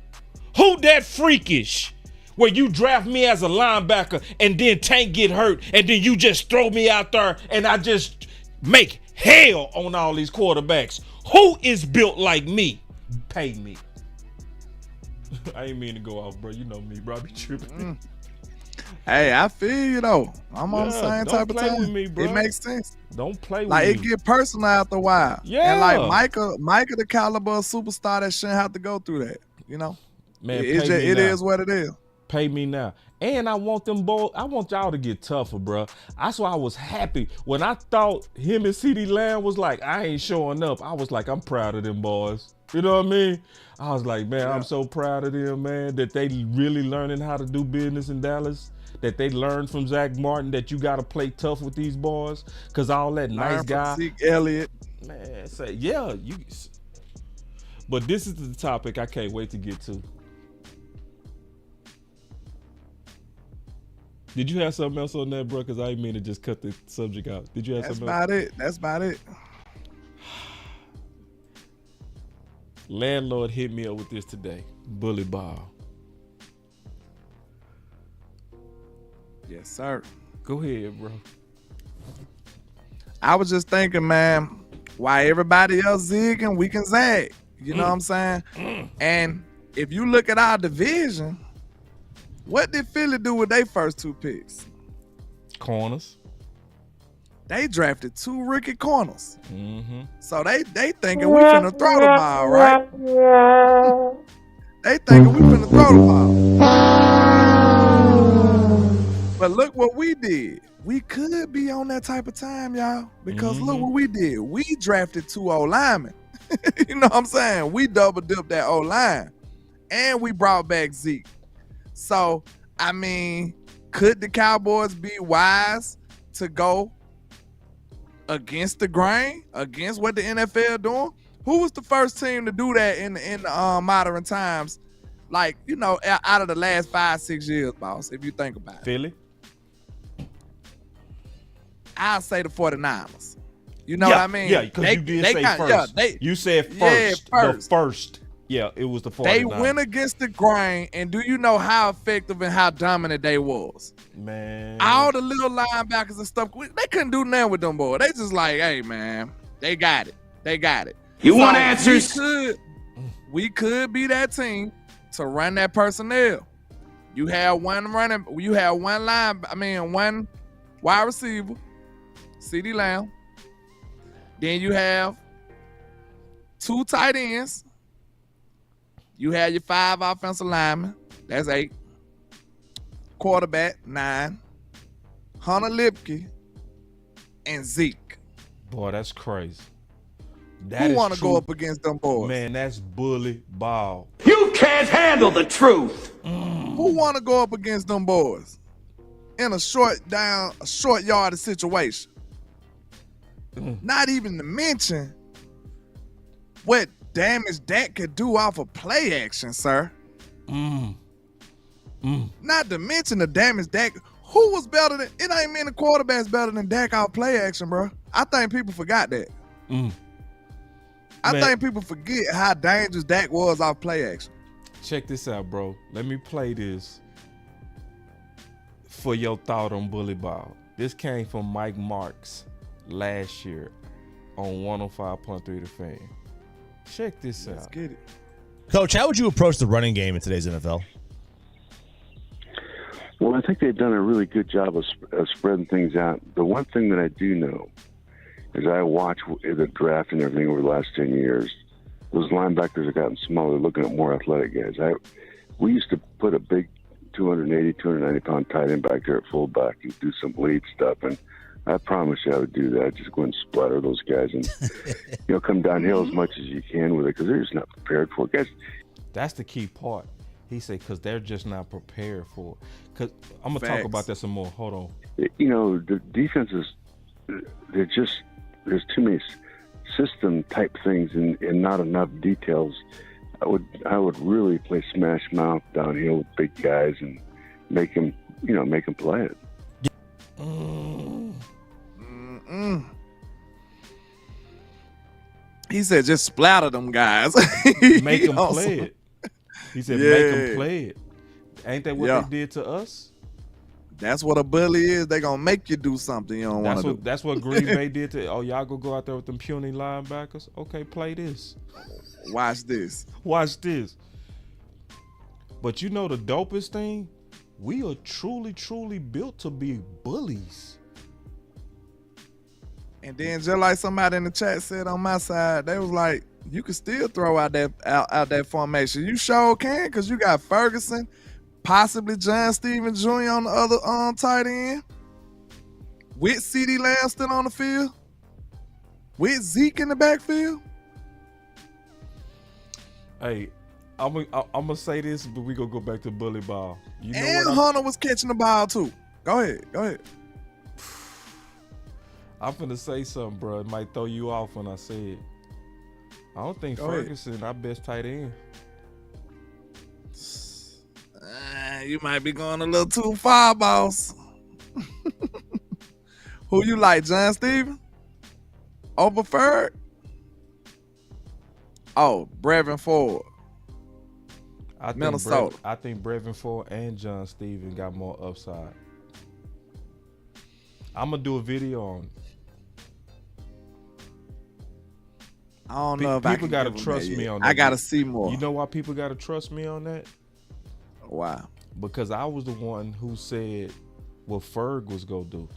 Speaker 1: that freakish? Where you draft me as a linebacker and then Tank get hurt and then you just throw me out there and I just make hell on all these quarterbacks. Who is built like me? Pay me. I ain't mean to go off, bro. You know me, bro. I be tripping.
Speaker 2: Hey, I feel you though. I'm on the same type of time.
Speaker 1: With me, bro.
Speaker 2: It makes sense.
Speaker 1: Don't play with
Speaker 2: like
Speaker 1: me.
Speaker 2: It get personal after a while.
Speaker 1: Yeah.
Speaker 2: And like Micah, the caliber of superstar that shouldn't have to go through that. You know,
Speaker 1: man,
Speaker 2: it is what it is.
Speaker 1: Pay me now. And I want them boys. I want y'all to get tougher, bro. That's why I was happy when I thought him and CeeDee Lamb was like, I ain't showing up. I was like, I'm proud of them boys. You know what I mean? I was like, man, I'm so proud of them, man, that they really learning how to do business in Dallas. That they learned from Zach Martin that you got to play tough with these boys. Because all that nice guy.
Speaker 2: Zeke Elliott.
Speaker 1: Man, say, yeah. But this is the topic I can't wait to get to. Did you have something else on that, bro? Because I didn't mean to just cut the subject out. Did you have something else?
Speaker 2: That's about it.
Speaker 1: Landlord hit me up with this today. Bully ball.
Speaker 2: Yes, sir.
Speaker 1: Go ahead, bro.
Speaker 2: I was just thinking, man, why everybody else zigging, we can zag. You know what I'm saying? And if you look at our division, what did Philly do with their first 2 picks?
Speaker 1: Corners.
Speaker 2: They drafted 2 rookie corners.
Speaker 1: Mm-hmm.
Speaker 2: So they thinking we finna throw the ball, right? They thinking we finna throw the ball. But look what we did. We could be on that type of time, y'all. Because look what we did. We drafted 2 O-linemen. You know what I'm saying? We double dipped that O-line. And we brought back Zeke. So, I mean, could the Cowboys be wise to go against the grain, against what the NFL doing? Who was the first team to do that in modern times? Like, you know, out of the last 5-6 years, boss, if you think about it.
Speaker 1: Philly?
Speaker 2: I'll say the 49ers. You know what I mean?
Speaker 1: Yeah, because you did say first. You said first. The first. Yeah, it was the 49ers.
Speaker 2: They went against the grain, and do you know how effective and how dominant they was?
Speaker 1: Man.
Speaker 2: All the little linebackers and stuff, they couldn't do nothing with them boys. They just like, hey, man, they got it. They got it.
Speaker 6: You want answers?
Speaker 2: We could be that team to run that personnel. You have one wide receiver, CeeDee Lamb. Then you have 2 tight ends. You have your 5 offensive linemen. That's 8. Quarterback, 9. Hunter Lipke and Zeke.
Speaker 1: Boy, that's crazy.
Speaker 2: Who want to go up against them boys?
Speaker 1: Man, that's bully ball.
Speaker 6: You can't handle the truth.
Speaker 2: Who want to go up against them boys in a short yardage situation? Not even to mention what damage Dak could do off of play action, sir. Not to mention the damage Dak. Who was better than? It ain't many quarterbacks better than Dak off play action, bro. I think people forgot that. I think people forget how dangerous Dak was off play action.
Speaker 1: Check this out, bro. Let me play this for your thought on bully ball. This came from Mike Marks last year on 105.3 The Fan. Check this out.
Speaker 2: Let's get it.
Speaker 7: Coach, how would you approach the running game in today's NFL?
Speaker 8: Well, I think they've done a really good job of spreading things out. The one thing that I do know is I watch the draft and everything over the last 10 years. Those linebackers have gotten smaller, looking at more athletic guys. We used to put a big 280, 290-pound tight end back there at fullback and do some lead stuff, and I promise you I would do that. Just go and splatter those guys and come downhill as much as you can with it because they're just not prepared for it. Guys,
Speaker 1: that's the key part. He said because they're just not prepared for it. Because I'm going to talk about that some more. Hold on.
Speaker 8: The defenses, there's too many system type things and not enough details I would really play Smashmouth downhill with big guys and make him play it.
Speaker 2: He said, just splatter them guys.
Speaker 1: Make them play it. He said, make them play it. Ain't that what they did to us?
Speaker 2: That's what a bully is. They gonna make you do something you don't want to do.
Speaker 1: That's what Green Bay did to. Oh, y'all go out there with them puny linebackers. Okay, play this.
Speaker 2: Watch this.
Speaker 1: Watch this. But you know the dopest thing? We are truly built to be bullies.
Speaker 2: And then just like somebody in the chat said on my side, they was like, you can still throw out that formation. You sure can, because you got Ferguson, possibly John Stevens Jr. on the other tight end, with CeeDee Lamb still on the field, with Zeke in the backfield.
Speaker 1: Hey, I'm gonna say this, but we gonna go back to bully ball. You know
Speaker 2: and Hunter was catching the ball too. Go ahead.
Speaker 1: I'm finna say something, bro. It might throw you off when I say it. I don't think Ferguson our best tight end.
Speaker 2: You might be going a little too far, boss. Who you like, John Stevens? Over Ferg? Oh, Brevin Ford. Minnesota.
Speaker 1: I think Brevin Ford and John Stevens got more upside. I'm gonna do a video on it.
Speaker 2: I don't know if
Speaker 1: people gotta trust me on that.
Speaker 2: I gotta see more.
Speaker 1: You know why people gotta trust me on that?
Speaker 2: Why?
Speaker 1: Because I was the one who said what Ferg was gonna do.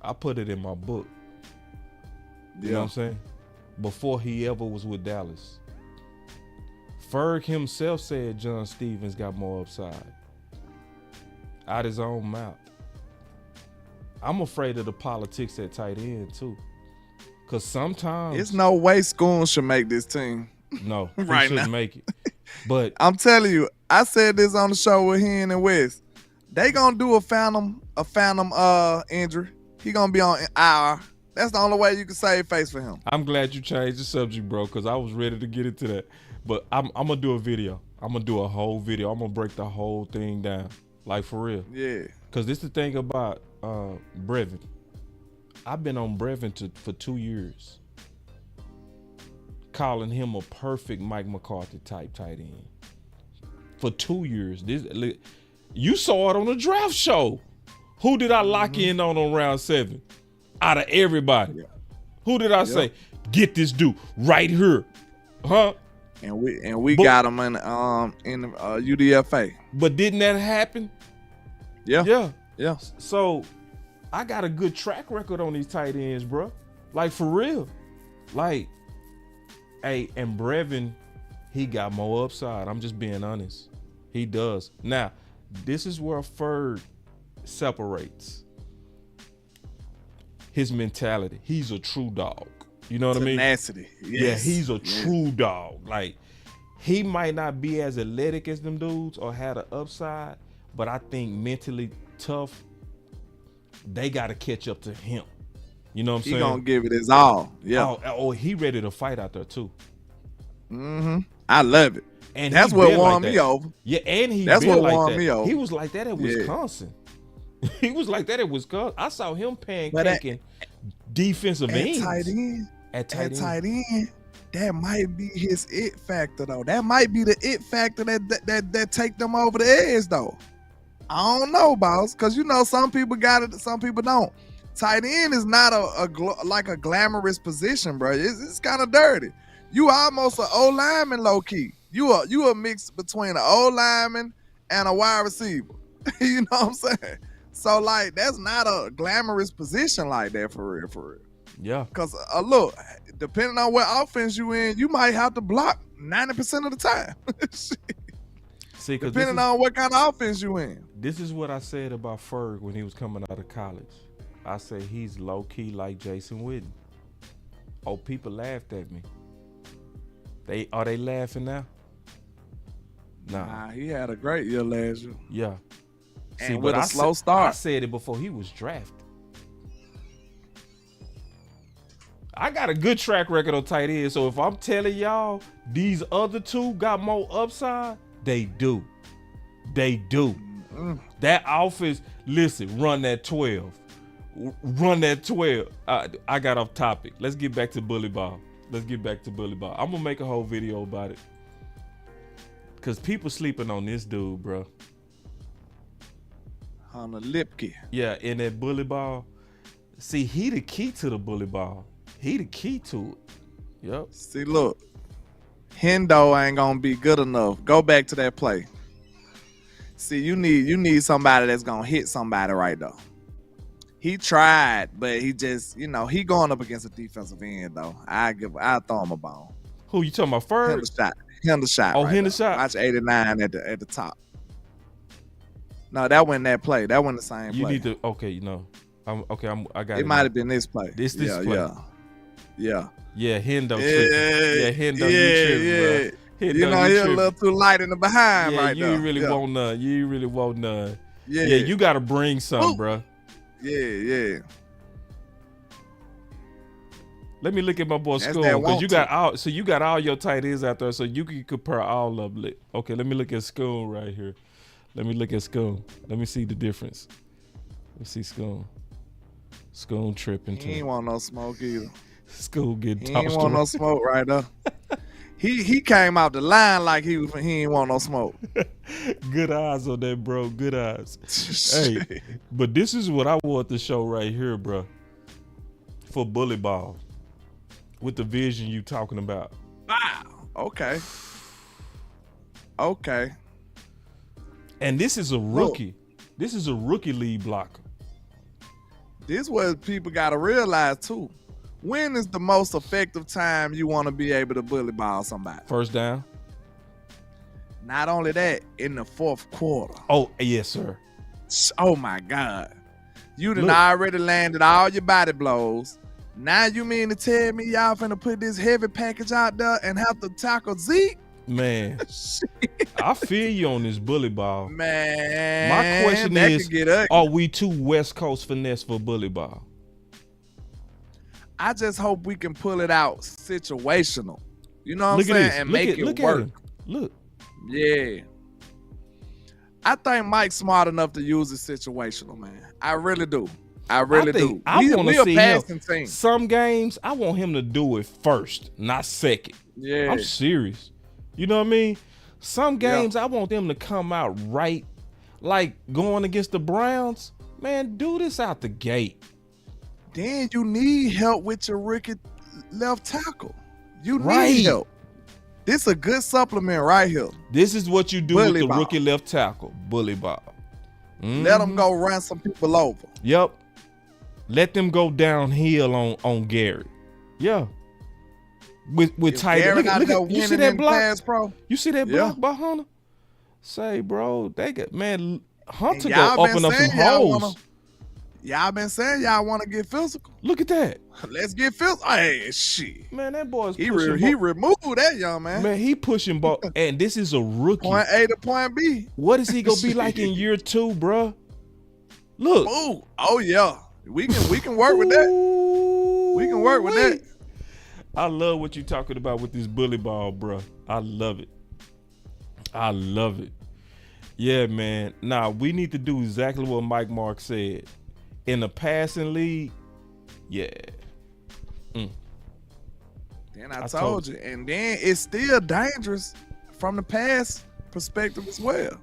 Speaker 1: I put it in my book. You know what I'm saying? Before he ever was with Dallas. Ferg himself said John Stevens got more upside. Out his own mouth. I'm afraid of the politics at tight end too. Cause sometimes
Speaker 2: there's no way Schoon should make this team.
Speaker 1: No,
Speaker 2: right
Speaker 1: he shouldn't
Speaker 2: now.
Speaker 1: make it. But
Speaker 2: I'm telling you, I said this on the show with Hen and West. They gonna do a phantom injury. He gonna be on IR. That's the only way you can save face for him.
Speaker 1: I'm glad you changed the subject, bro, because I was ready to get into that. But I'm gonna do a video. I'm gonna do a whole video. I'm gonna break the whole thing down, like for real.
Speaker 2: Yeah.
Speaker 1: Cause this is the thing about Brevin. I've been on Brevin for 2 years, calling him a perfect Mike McCarthy type tight end. For 2 years. You saw it on the draft show. Who did I lock in on round 7? Out of everybody. Yeah. Who did I say? Get this dude right here. Huh?
Speaker 2: And we got him in the UDFA.
Speaker 1: But didn't that happen?
Speaker 2: Yeah.
Speaker 1: So I got a good track record on these tight ends, bro. Like for real. Like, hey, and Brevin, he got more upside. I'm just being honest. He does. Now, this is where Ferg separates. His mentality. He's a true dog. You know what I mean?
Speaker 2: Tenacity. Yes.
Speaker 1: Yeah, he's a true dog. Like, he might not be as athletic as them dudes or had an upside, but I think mentally tough, they got to catch up to him. You know what I'm saying?
Speaker 2: He gonna give it his all. Yeah.
Speaker 1: Oh, he ready to fight out there too.
Speaker 2: I love it.
Speaker 1: And
Speaker 2: that's what won me over.
Speaker 1: Yeah, and
Speaker 2: that's what won me over.
Speaker 1: He was like that at Wisconsin. He was like that at Wisconsin. I saw him pancaking defensive ends. At tight end, that might be his it factor though. That might be the it factor that take them over the edge though. I don't know, boss, because you know some people got it, some people don't. Tight end is not a glamorous position, bro. It's kind of dirty. You almost an O lineman, low key. You a mix between an O lineman and a wide receiver. You know what I'm saying? So like that's not a glamorous position like that for real. Yeah.
Speaker 2: Because look, depending on what offense you in, you might have to block 90% of the time. See, depending on what kind of offense you in.
Speaker 1: This is what I said about Ferg when he was coming out of college. I say he's low-key like Jason Witten. Oh, people laughed at me. Are they laughing now?
Speaker 2: Nah, he had a great year last year.
Speaker 1: Yeah.
Speaker 2: And with a slow start.
Speaker 1: I said it before he was drafted. I got a good track record on tight end. So if I'm telling y'all these other two got more upside, they do. They do. That offense, listen, run that 12. Run that 12. I got off topic. Let's get back to bully ball. I'm going to make a whole video about it. Because people sleeping on this dude, bro.
Speaker 2: Hunter Lipke.
Speaker 1: Yeah, in that bully ball. See, he the key to the bully ball. He the key to it. Yep.
Speaker 2: See, look. Hendo ain't going to be good enough. Go back to that play. See, you need somebody that's going to hit somebody right though. He tried, but he just, he going up against a defensive end though. I'll throw him a bone.
Speaker 1: Who you talking about first?
Speaker 2: Hendershot.
Speaker 1: Oh,
Speaker 2: right
Speaker 1: Hendershot.
Speaker 2: Watch 89 at the top. No, that wasn't that play. That wasn't the same play.
Speaker 1: You need to, okay, I got it.
Speaker 2: It might have been this play.
Speaker 1: This play.
Speaker 2: Yeah.
Speaker 1: Yeah, Hendo tripping. Yeah, Hendo, you tripping, bro. Hendo,
Speaker 2: he a little too light in the behind right now.
Speaker 1: You really want none. Yeah, you got to bring some, bro.
Speaker 2: Yeah.
Speaker 1: Let me look at my boy School, because you got all your tight ends out there, so you can compare all of them. Okay, let me look at School right here. Let me see the difference. Let's see School. School tripping too.
Speaker 2: He ain't want no smoke either.
Speaker 1: School getting
Speaker 2: He
Speaker 1: tossed
Speaker 2: ain't want no smoke right there. He came out the line like he ain't want no smoke.
Speaker 1: Good eyes on that, bro. Good eyes. Hey, but this is what I want to show right here, bro. For bully ball, with the vision you talking about.
Speaker 2: Wow. Okay.
Speaker 1: And this is a rookie. This is a rookie lead blocker.
Speaker 2: This is what people got to realize too. When is the most effective time you want to be able to bully ball somebody?
Speaker 1: First down.
Speaker 2: Not only that, in the fourth quarter.
Speaker 1: Oh, yes, sir.
Speaker 2: Oh, my God. You done already landed all your body blows. Now you mean to tell me y'all finna put this heavy package out there and have to tackle Zeke?
Speaker 1: Man, I feel you on this bully ball.
Speaker 2: Man,
Speaker 1: my question is, are we too West Coast finesse for bully ball?
Speaker 2: I just hope we can pull it out situational. You know what I'm saying? And make it work.
Speaker 1: Look.
Speaker 2: Yeah. I think Mike's smart enough to use it situational, man. I really do. I really do.
Speaker 1: I want to see
Speaker 2: him.
Speaker 1: Team. Some games, I want him to do it first, not second.
Speaker 2: Yeah.
Speaker 1: I'm serious. You know what I mean? Some games, I want them to come out right. Like going against the Browns. Man, do this out the gate.
Speaker 2: Then you need help with your rookie left tackle. You need help. This is a good supplement right here.
Speaker 1: This is what you do with the rookie left tackle. Bully ball.
Speaker 2: Let them go run some people over.
Speaker 1: Yep. Let them go downhill on Gary. Yeah. With tight end. Look, you see that block?
Speaker 2: Pass, bro?
Speaker 1: You see that block by Hunter? Say, bro, they got, man, Hunter go open up some holes.
Speaker 2: Y'all been saying y'all want to get physical.
Speaker 1: Look at that.
Speaker 2: Let's get physical. Hey, shit.
Speaker 1: Man, that boy's
Speaker 2: he removed that young man.
Speaker 1: Man, he pushing ball. And this is a rookie.
Speaker 2: Point A to point B.
Speaker 1: What is he going to be like in year 2, bro? Look.
Speaker 2: Ooh. Oh, yeah. We can work with that. We can work with that.
Speaker 1: I love what you're talking about with this bully ball, bro. I love it. Yeah, man. Now, we need to do exactly what Mike Mark said. In the passing league, yeah.
Speaker 2: Then I told you. And then it's still dangerous from the pass perspective as well.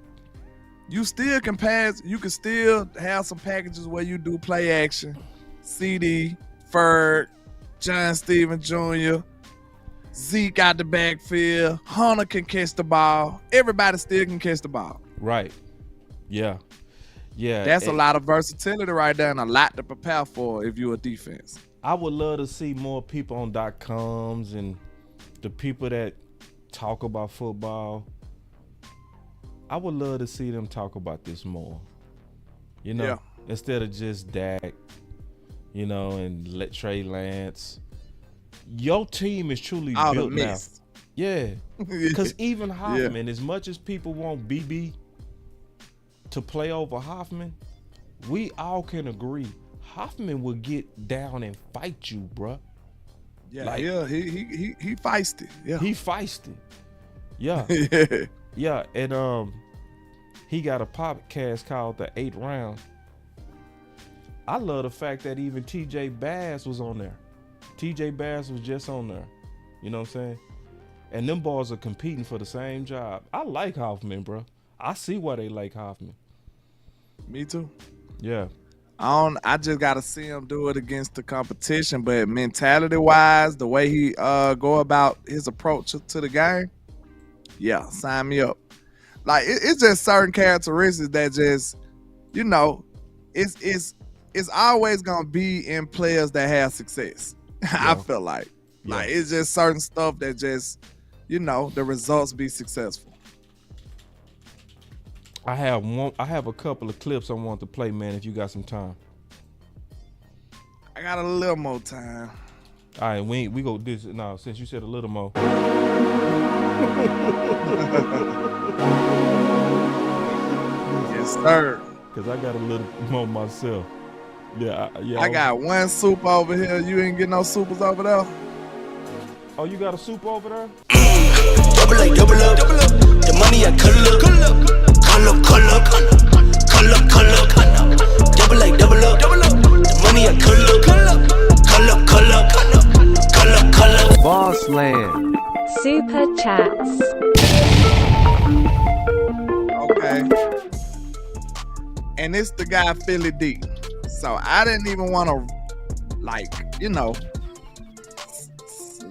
Speaker 2: You still can pass. You can still have some packages where you do play action. CD, Ferg, John Steven Jr., Zeke out the backfield. Hunter can catch the ball. Everybody still can catch the ball.
Speaker 1: Right. Yeah. Yeah.
Speaker 2: That's a lot of versatility right there and a lot to prepare for if you're a defense.
Speaker 1: I would love to see more people on .coms and the people that talk about football. I would love to see them talk about this more. You know, instead of just Dak, you know, and let Trey Lance. Your team is truly built now. Yeah. Because even Hoffman, as much as people want BB to play over Hoffman, we all can agree Hoffman will get down and fight you, bruh.
Speaker 2: Yeah,
Speaker 1: like,
Speaker 2: he feisty. Yeah,
Speaker 1: he feisty. Yeah,
Speaker 2: yeah.
Speaker 1: yeah, and he got a podcast called The 8th Round. I love the fact that even TJ Bass was on there. TJ Bass was just on there. You know what I'm saying? And them boys are competing for the same job. I like Hoffman, bro. I see why they like Hoffman.
Speaker 2: Me too.
Speaker 1: Yeah.
Speaker 2: I just gotta see him do it against the competition, but mentality wise, the way he go about his approach to the game, yeah, sign me up. Like it's just certain characteristics that just, you know, it's always gonna be in players that have success.
Speaker 1: Yeah.
Speaker 2: I feel like it's just certain stuff that just, you know, the results be successful.
Speaker 1: I have a couple of clips I want to play, man, if you got some time.
Speaker 2: I got a little more time.
Speaker 1: All right, we go this now since you said a little more.
Speaker 2: Yes, sir.
Speaker 1: Cause I got a little more myself. Yeah.
Speaker 2: I got one soup over here. You ain't getting no supers over there?
Speaker 1: Oh, you got a soup over there?
Speaker 3: Double up. The money I call up. Double up. The money I call up.
Speaker 9: Boss Land.
Speaker 10: Super chats.
Speaker 2: Okay. And it's the guy Philly D. So I didn't even want to, like, you know,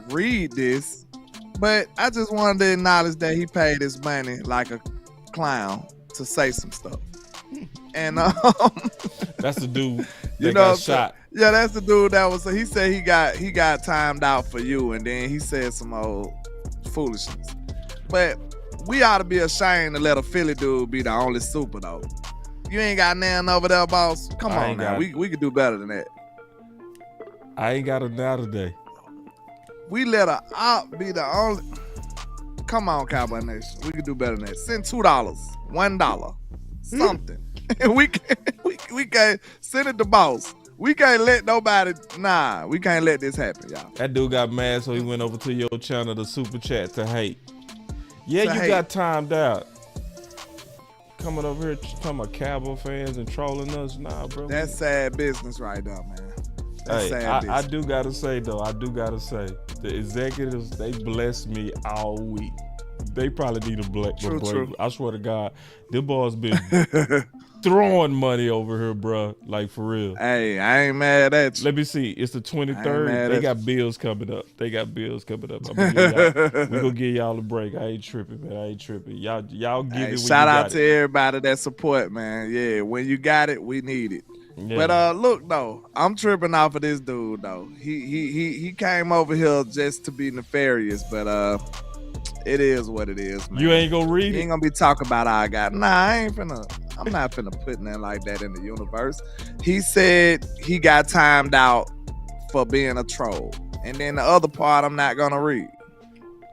Speaker 2: read this, but I just wanted to acknowledge that he paid his money like a clown to say some stuff. And
Speaker 1: that's the dude that
Speaker 2: you know
Speaker 1: got shot.
Speaker 2: Yeah, that's the dude that was. He said he got timed out for you, and then he said some old foolishness. But we ought to be ashamed to let a Philly dude be the only super though. You ain't got nothing over there, boss. Come on now, we could do better than that.
Speaker 1: I ain't got it now today.
Speaker 2: We let a op be the only. Come on, Cowboy Nation. We could do better than that. Send $2, $1, something. we can't send it to boss. We can't let nobody. Nah, we can't let this happen, y'all.
Speaker 1: That dude got mad, so he went over to your channel to super chat to hate. Yeah, you got timed out. Coming over here talking about Cowboy fans and trolling us. Nah, bro.
Speaker 2: That's sad business right there, man. That's sad business.
Speaker 1: I do gotta say though, the executives, they blessed me all week. They probably need a break.
Speaker 2: True.
Speaker 1: I swear to God, them boys been throwing money over here, bro. Like for real.
Speaker 2: Hey, I ain't mad at you.
Speaker 1: Let me see. It's the 23rd. They got bills coming up. We gonna give y'all a break. I ain't tripping, man. Y'all give it when
Speaker 2: shout
Speaker 1: you
Speaker 2: out
Speaker 1: got
Speaker 2: to everybody that support, man. Yeah, when you got it, we need it.
Speaker 1: Yeah.
Speaker 2: But look though, I'm tripping off of this dude though. He came over here just to be nefarious, but it is what it is, man.
Speaker 1: You ain't gonna read it?
Speaker 2: You ain't gonna be talking about how I got. Nah, I'm not finna put nothing like that in the universe. He said he got timed out for being a troll. And then the other part I'm not gonna read.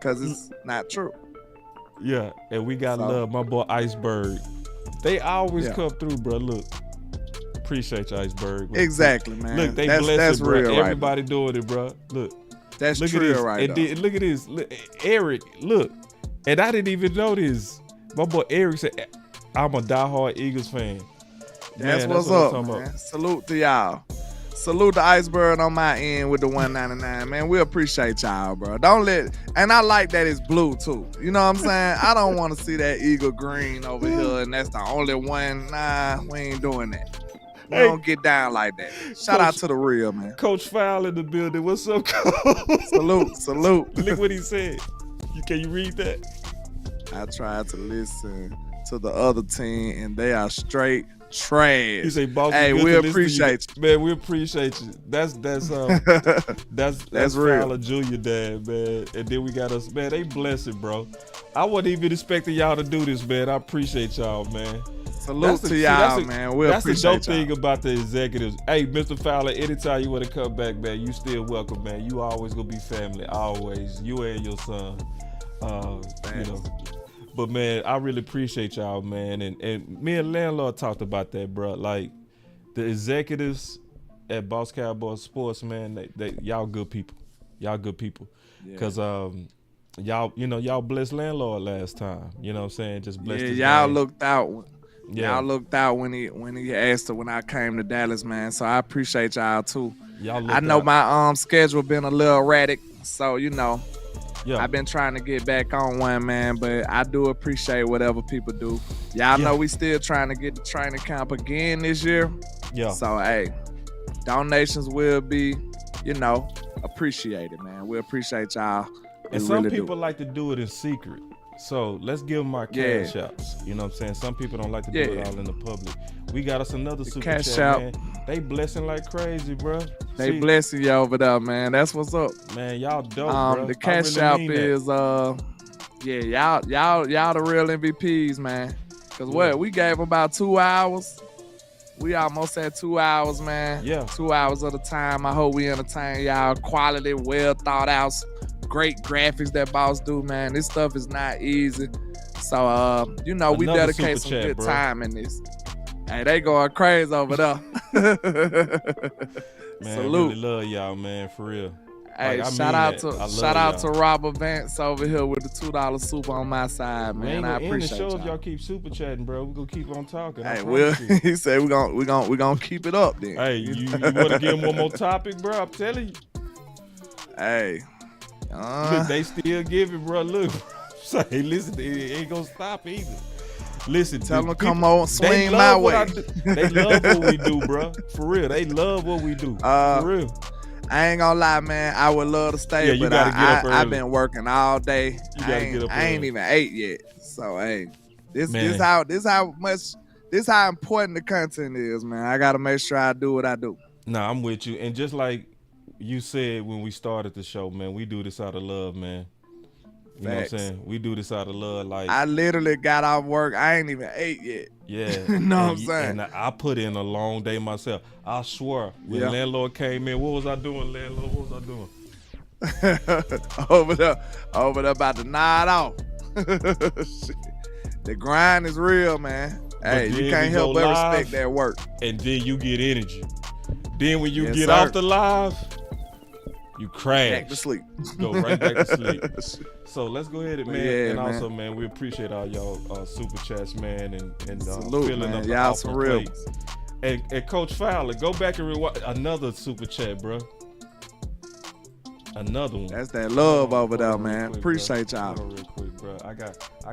Speaker 2: Cause it's not true.
Speaker 1: Yeah, and we got love, my boy Iceberg. They always come through, bro. Look. Appreciate you, Iceberg.
Speaker 2: Exactly, man.
Speaker 1: Look, they blessed
Speaker 2: that's
Speaker 1: it, bro.
Speaker 2: real,
Speaker 1: Everybody
Speaker 2: right?
Speaker 1: doing it, bro. Look.
Speaker 2: That's
Speaker 1: look
Speaker 2: true,
Speaker 1: at this.
Speaker 2: right?
Speaker 1: And then, look at this. Look, Eric, look. And I didn't even know this. My boy Eric said, I'm a diehard Eagles fan.
Speaker 2: That's
Speaker 1: man,
Speaker 2: what's
Speaker 1: what
Speaker 2: up, man. Salute to y'all. Salute to Iceberg on my end with the 199, man. We appreciate y'all, bro. And I like that it's blue too. You know what I'm saying? I don't want to see that eagle green over here, and that's the only one. Nah, we ain't doing that. We don't get down like that. Shout out to the real, man.
Speaker 1: Coach Fowl in the building. What's up, Coach?
Speaker 2: Salute.
Speaker 1: Look what he said. Can you read that?
Speaker 2: I tried to listen to the other team, and they are straight trash.
Speaker 1: He say, "Boss,
Speaker 2: hey, we appreciate you,
Speaker 1: man. We appreciate you. That's real. Fowler Junior dad, man. And then we got us, man. They bless it, bro. I wasn't even expecting y'all to do this, man. I appreciate y'all, man.
Speaker 2: Salute to y'all, man. We appreciate y'all.
Speaker 1: That's the dope thing about the executives. Hey, Mr. Fowler, anytime you want to come back, man, you still welcome, man. You always gonna be family, always. You and your son. You know. But man, I really appreciate y'all, man. And me and Landlord talked about that, bro. Like the executives at Boss Cowboy Sports, man, they y'all good people. Y'all good people. Cause y'all blessed landlord last time. You know what I'm saying? Just blessed.
Speaker 2: Yeah, y'all looked out. Y'all looked out when he asked her when I came to Dallas, man. So I appreciate y'all too. I know my schedule been a little erratic, so I've been trying to get back on one, man. But I do appreciate whatever people do. Y'all know we still trying to get the training camp again this year. Yeah. So hey, donations will be, appreciated, man. We appreciate y'all.
Speaker 1: And some people like to do it in secret. So let's give them our cash outs. You know what I'm saying? Some people don't like to do it all in the public. We got us another super chat, man. They blessing like crazy, bro.
Speaker 2: They blessing you over there, man. That's what's up.
Speaker 1: Man, y'all dope, bro.
Speaker 2: The cash out is y'all the real MVPs, man. Cause we gave about 2 hours. We almost at 2 hours, man. Yeah. 2 hours of the time. I hope we entertain y'all. Quality, well thought out, great graphics that Boss do, man. This stuff is not easy. So we dedicate some good time in this. Hey, they going crazy over there.
Speaker 1: Man, salute. I really love y'all, man, for real.
Speaker 2: Hey, shout out to Robert Vance over here with the $2 super on my side, man. I appreciate
Speaker 1: y'all. Y'all keep super chatting, bro. We're gonna keep on talking.
Speaker 2: Hey, he said we're gonna keep it up then.
Speaker 1: Hey, you wanna give him one more topic, bro? I'm telling you.
Speaker 2: Hey.
Speaker 1: Look, they still giving, bro. Look. Say, listen, it ain't gonna stop either. Listen,
Speaker 2: tell them to come on, swing my way.
Speaker 1: They love what we do, bro. For real, they love what we do. For real.
Speaker 2: I ain't gonna lie, man. I would love to stay, but I've been working all day. I ain't even ate yet. So hey, this how important the content is, man. I gotta make sure I do what I do.
Speaker 1: Nah, I'm with you. And just like you said when we started the show, man, we do this out of love, man. You know what I'm saying? We do this out of love. Like,
Speaker 2: I literally got off work. I ain't even ate yet.
Speaker 1: Yeah.
Speaker 2: You know what I'm saying?
Speaker 1: And I put in a long day myself. I swear. When landlord came in, what was I doing, landlord? What was I
Speaker 2: doing? over there about to nod off. The grind is real, man. Hey, you can't help but respect that work.
Speaker 1: And then you get energy. Then when you get off the live, you crash.
Speaker 2: Back to sleep.
Speaker 1: Go right back to sleep. So let's go ahead, man. Also, man, we appreciate all y'all super chats, man, and
Speaker 2: salute,
Speaker 1: filling
Speaker 2: man.
Speaker 1: up
Speaker 2: y'all some real.
Speaker 1: And Coach Fowler, go back and rewatch another super chat, bro. Another one.
Speaker 2: That's that love over there, man. Quick, appreciate y'all.
Speaker 1: Real quick, bro. I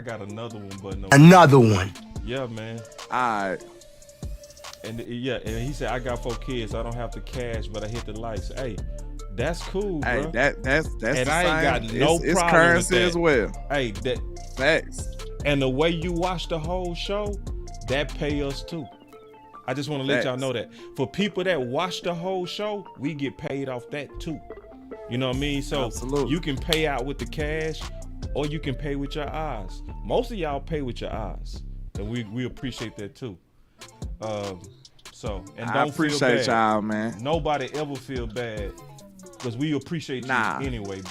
Speaker 1: got another one, but no.
Speaker 5: Another one.
Speaker 1: Yeah, man.
Speaker 2: All right.
Speaker 1: And and he said I got 4 kids. I don't have to cash, but I hit the likes. Hey. That's cool, bro.
Speaker 2: Hey, that's
Speaker 1: and I ain't got no problem
Speaker 2: it's currency
Speaker 1: with that.
Speaker 2: As well.
Speaker 1: Hey, that
Speaker 2: facts.
Speaker 1: And the way you watch the whole show, that pay us too. I just want to let y'all know that for people that watch the whole show, we get paid off that too. You know what I mean? So you can pay out with the cash, or you can pay with your eyes. Most of y'all pay with your eyes, and we appreciate that too. And
Speaker 2: I appreciate y'all, man.
Speaker 1: Nobody ever feel bad. Because we appreciate you anyway.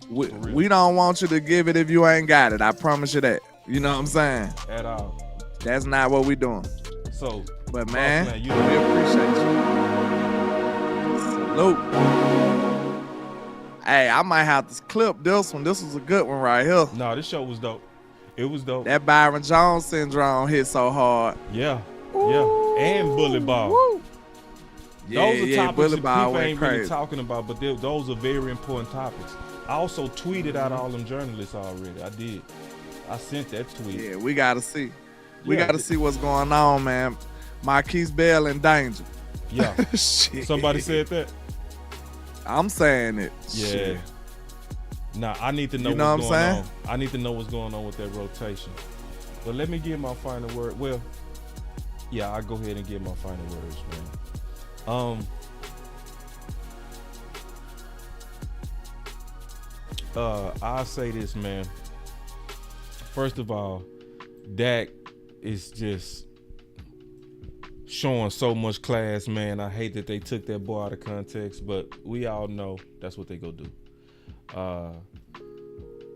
Speaker 2: We don't want you to give it if you ain't got it. I promise you that. You know what I'm saying?
Speaker 1: At all.
Speaker 2: That's not what we doing.
Speaker 1: So,
Speaker 2: but man, we appreciate you. Salute. Hey, I might have to clip this one. This was a good one right here.
Speaker 1: No, this show was dope. It was dope.
Speaker 2: That Byron Jones syndrome hit so hard.
Speaker 1: Yeah. Ooh. Yeah. And bullet ball. Woo. Those are topics that people ain't really talking about, but those are very important topics. I also tweeted out all them journalists already. I did. I sent that tweet.
Speaker 2: Yeah, we got to see. We got to see what's going on, man. Marquise Bell in danger.
Speaker 1: Yeah. Somebody said that?
Speaker 2: I'm saying it.
Speaker 1: Yeah.
Speaker 2: Shit.
Speaker 1: Nah, I need to know what's going on. I need to know what's going on with that rotation. But let me give my final word. Well, yeah, I'll go ahead and give my final words, man. I'll say this, man. First of all, Dak is just showing so much class, man. I hate that they took that boy out of context, but we all know that's what they go do.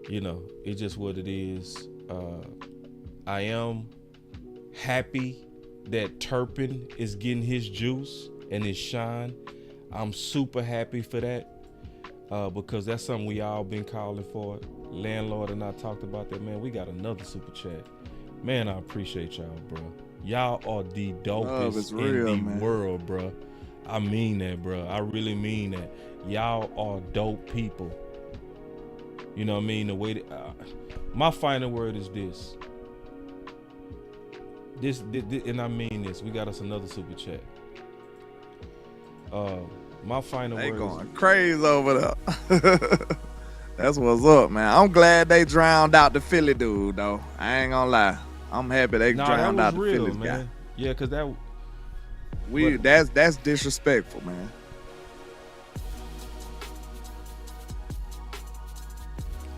Speaker 1: It's just what it is. I am happy that Turpin is getting his juice and his shine. I'm super happy for that. because that's something we all been calling for. Landlord and I talked about that, man. We got another super chat. Man, I appreciate y'all, bro. Y'all are the dopest in the world, bro. I mean that, bro. I really mean that. Y'all are dope people. You know what I mean? The way that, my final word is this. This, and I mean this. We got us another super chat. My final word. They
Speaker 2: going crazy over there. That's what's up, man. I'm glad they drowned out the Philly dude, though. I ain't gonna lie. I'm happy they drowned out the Philly guy.
Speaker 1: Yeah, cause
Speaker 2: that's disrespectful, man.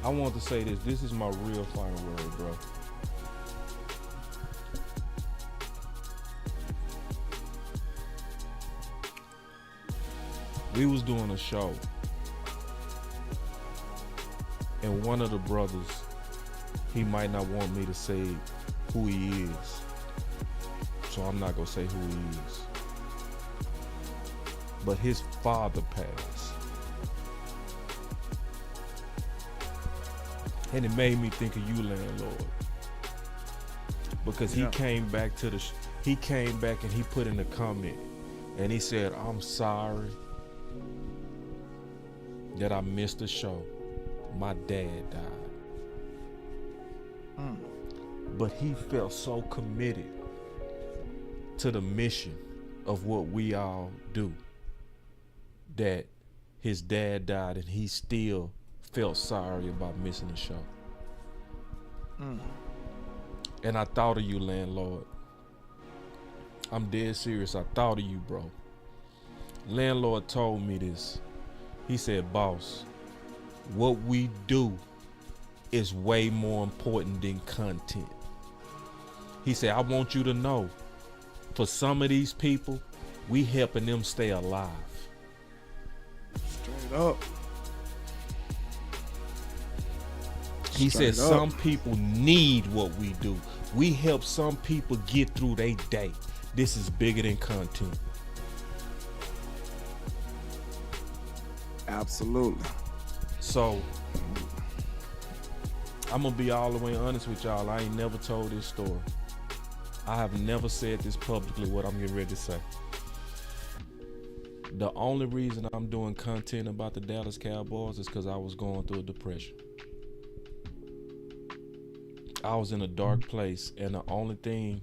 Speaker 1: I want to say this. This is my real final word, bro. We was doing a show, and one of the brothers, he might not want me to say who he is, so I'm not gonna say who he is. But his father passed, and it made me think of you, Landlord, because he came back he came back and he put in a comment, and he said, "I'm sorry that I missed the show. My dad died." But he felt so committed to the mission of what we all do that his dad died and he still felt sorry about missing the show. And I thought of you, Landlord. I'm dead serious. I thought of you, bro. Landlord told me this. He said, "Boss, what we do is way more important than content." He said, "I want you to know, for some of these people, we helping them stay alive."
Speaker 2: Straight up.
Speaker 1: He said, "Some people need what we do. We help some people get through their day. This is bigger than content."
Speaker 2: Absolutely.
Speaker 1: So, I'm gonna be all the way honest with y'all. I ain't never told this story. I have never said this publicly, what I'm getting ready to say. The only reason I'm doing content about the Dallas Cowboys is because I was going through a depression. I was in a dark place, and the only thing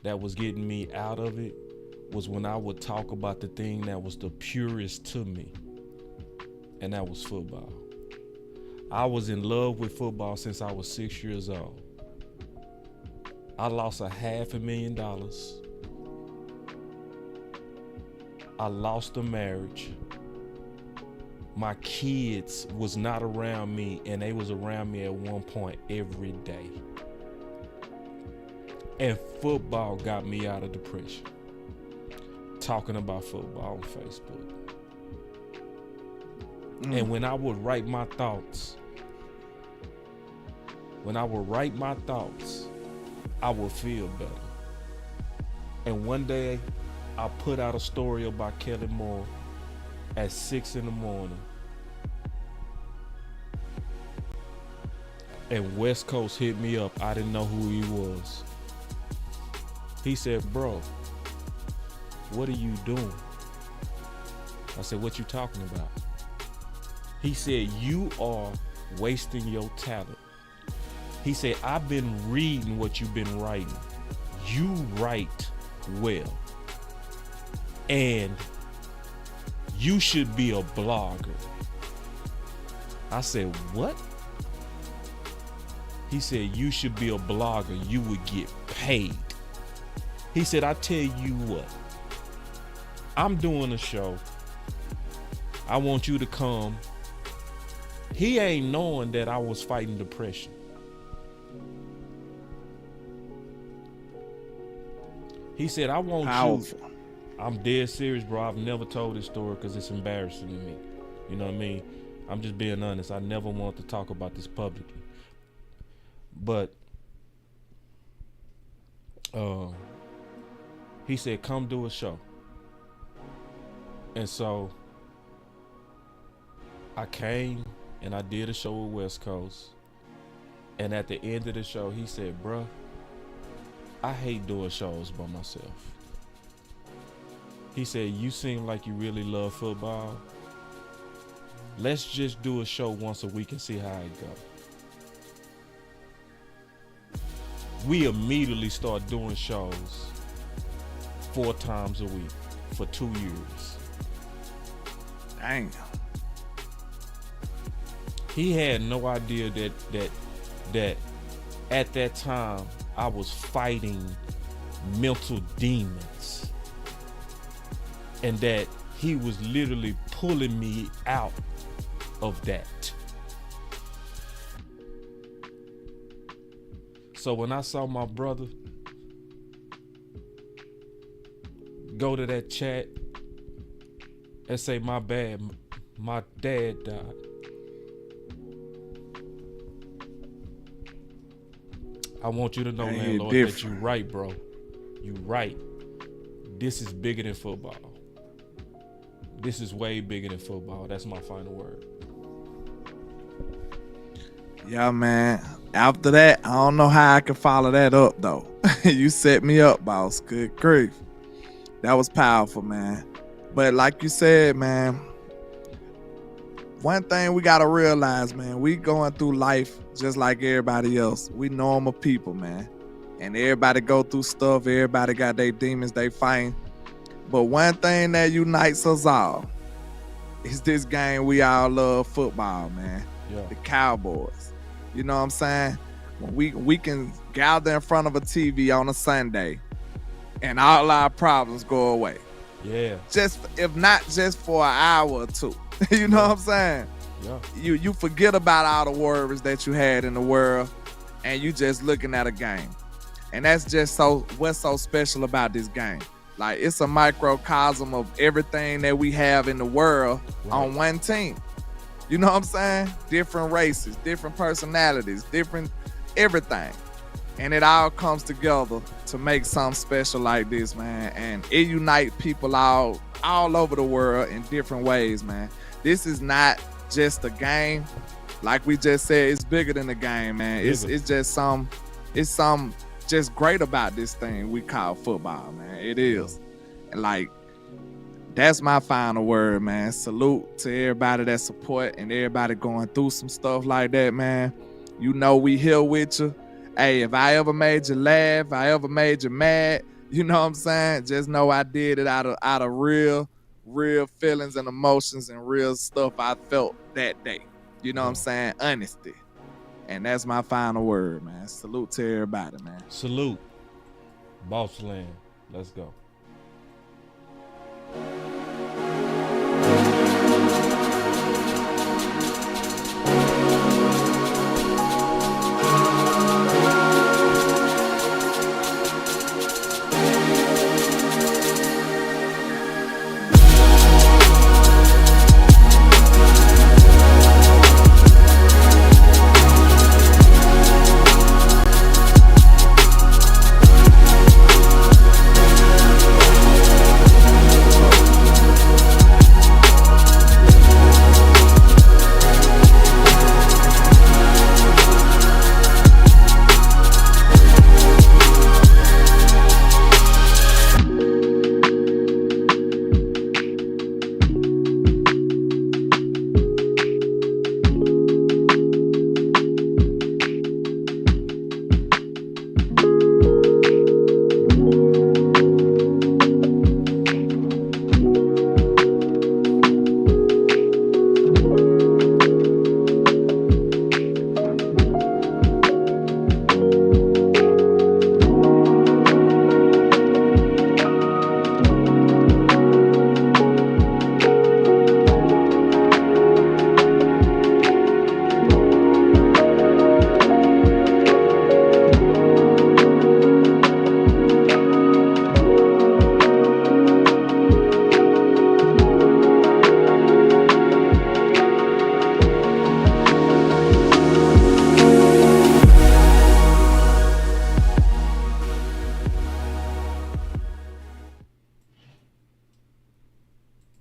Speaker 1: that was getting me out of it was when I would talk about the thing that was the purest to me, and that was football. I was in love with football since I was 6 years old. I lost $500,000. I lost a marriage. My kids was not around me, and they was around me at one point every day. And football got me out of depression. Talking about football on Facebook. And when I would write my thoughts, I would feel better. And one day, I put out a story about Kelly Moore at 6 a.m. And West Coast hit me up. I didn't know who he was. He said, "Bro, what are you doing?" I said, "What you talking about?" He said, "You are wasting your talent." He said, "I've been reading what you've been writing. You write well. And you should be a blogger." I said, "What?" He said, "You should be a blogger. You would get paid." He said, "I tell you what, I'm doing a show. I want you to come." He ain't knowing that I was fighting depression. He said, "I want you." I'm dead serious, bro. I've never told this story because it's embarrassing to me. You know what I mean? I'm just being honest. I never want to talk about this publicly. But he said, "Come do a show." And so I came and I did a show with West Coast. And at the end of the show, he said, bruh, I hate doing shows by myself. He said, you seem like you really love football. Let's just do a show once a week and see how it goes. We immediately start doing shows 4 times a week for 2 years.
Speaker 2: Dang.
Speaker 1: He had no idea that at that time I was fighting mental demons, and that he was literally pulling me out of that. So when I saw my brother go to that chat and say, my bad, my dad died, I want you to know, Landlord, that you right, bro. You right. This is bigger than football. This is way bigger than football. That's my final word.
Speaker 2: Yeah, man. After that, I don't know how I can follow that up, though. You set me up, boss. Good grief. That was powerful, man. But like you said, man, one thing we got to realize, man, we going through life just like everybody else. We normal people, man. And everybody go through stuff. Everybody got their demons they fighting. But one thing that unites us all is this game we all love, football, man.
Speaker 1: Yeah.
Speaker 2: The Cowboys. You know what I'm saying? When we can gather in front of a TV on a Sunday and all our problems go away.
Speaker 1: Yeah.
Speaker 2: Just, if not just for an hour or two. You know what I'm saying?
Speaker 1: Yeah.
Speaker 2: You forget about all the worries that you had in the world and you just looking at a game. And that's just what's so special about this game. Like, it's a microcosm of everything that we have in the world on one team. You know what I'm saying? Different races, different personalities, different everything. And it all comes together to make something special like this, man. And it unites people all over the world in different ways, man. This is not just a game. Like we just said, it's bigger than a game, man. It's just some just great about this thing we call football, man. It is. And like, that's my final word, man. Salute to everybody that support and everybody going through some stuff like that, man. You know we here with you. Hey, if I ever made you laugh, I ever made you mad, you know what I'm saying? Just know I did it out of real feelings and emotions and real stuff I felt that day. You know what I'm saying? Honesty. And that's my final word, man. Salute to everybody, man.
Speaker 1: Salute. Boss Land. Let's go.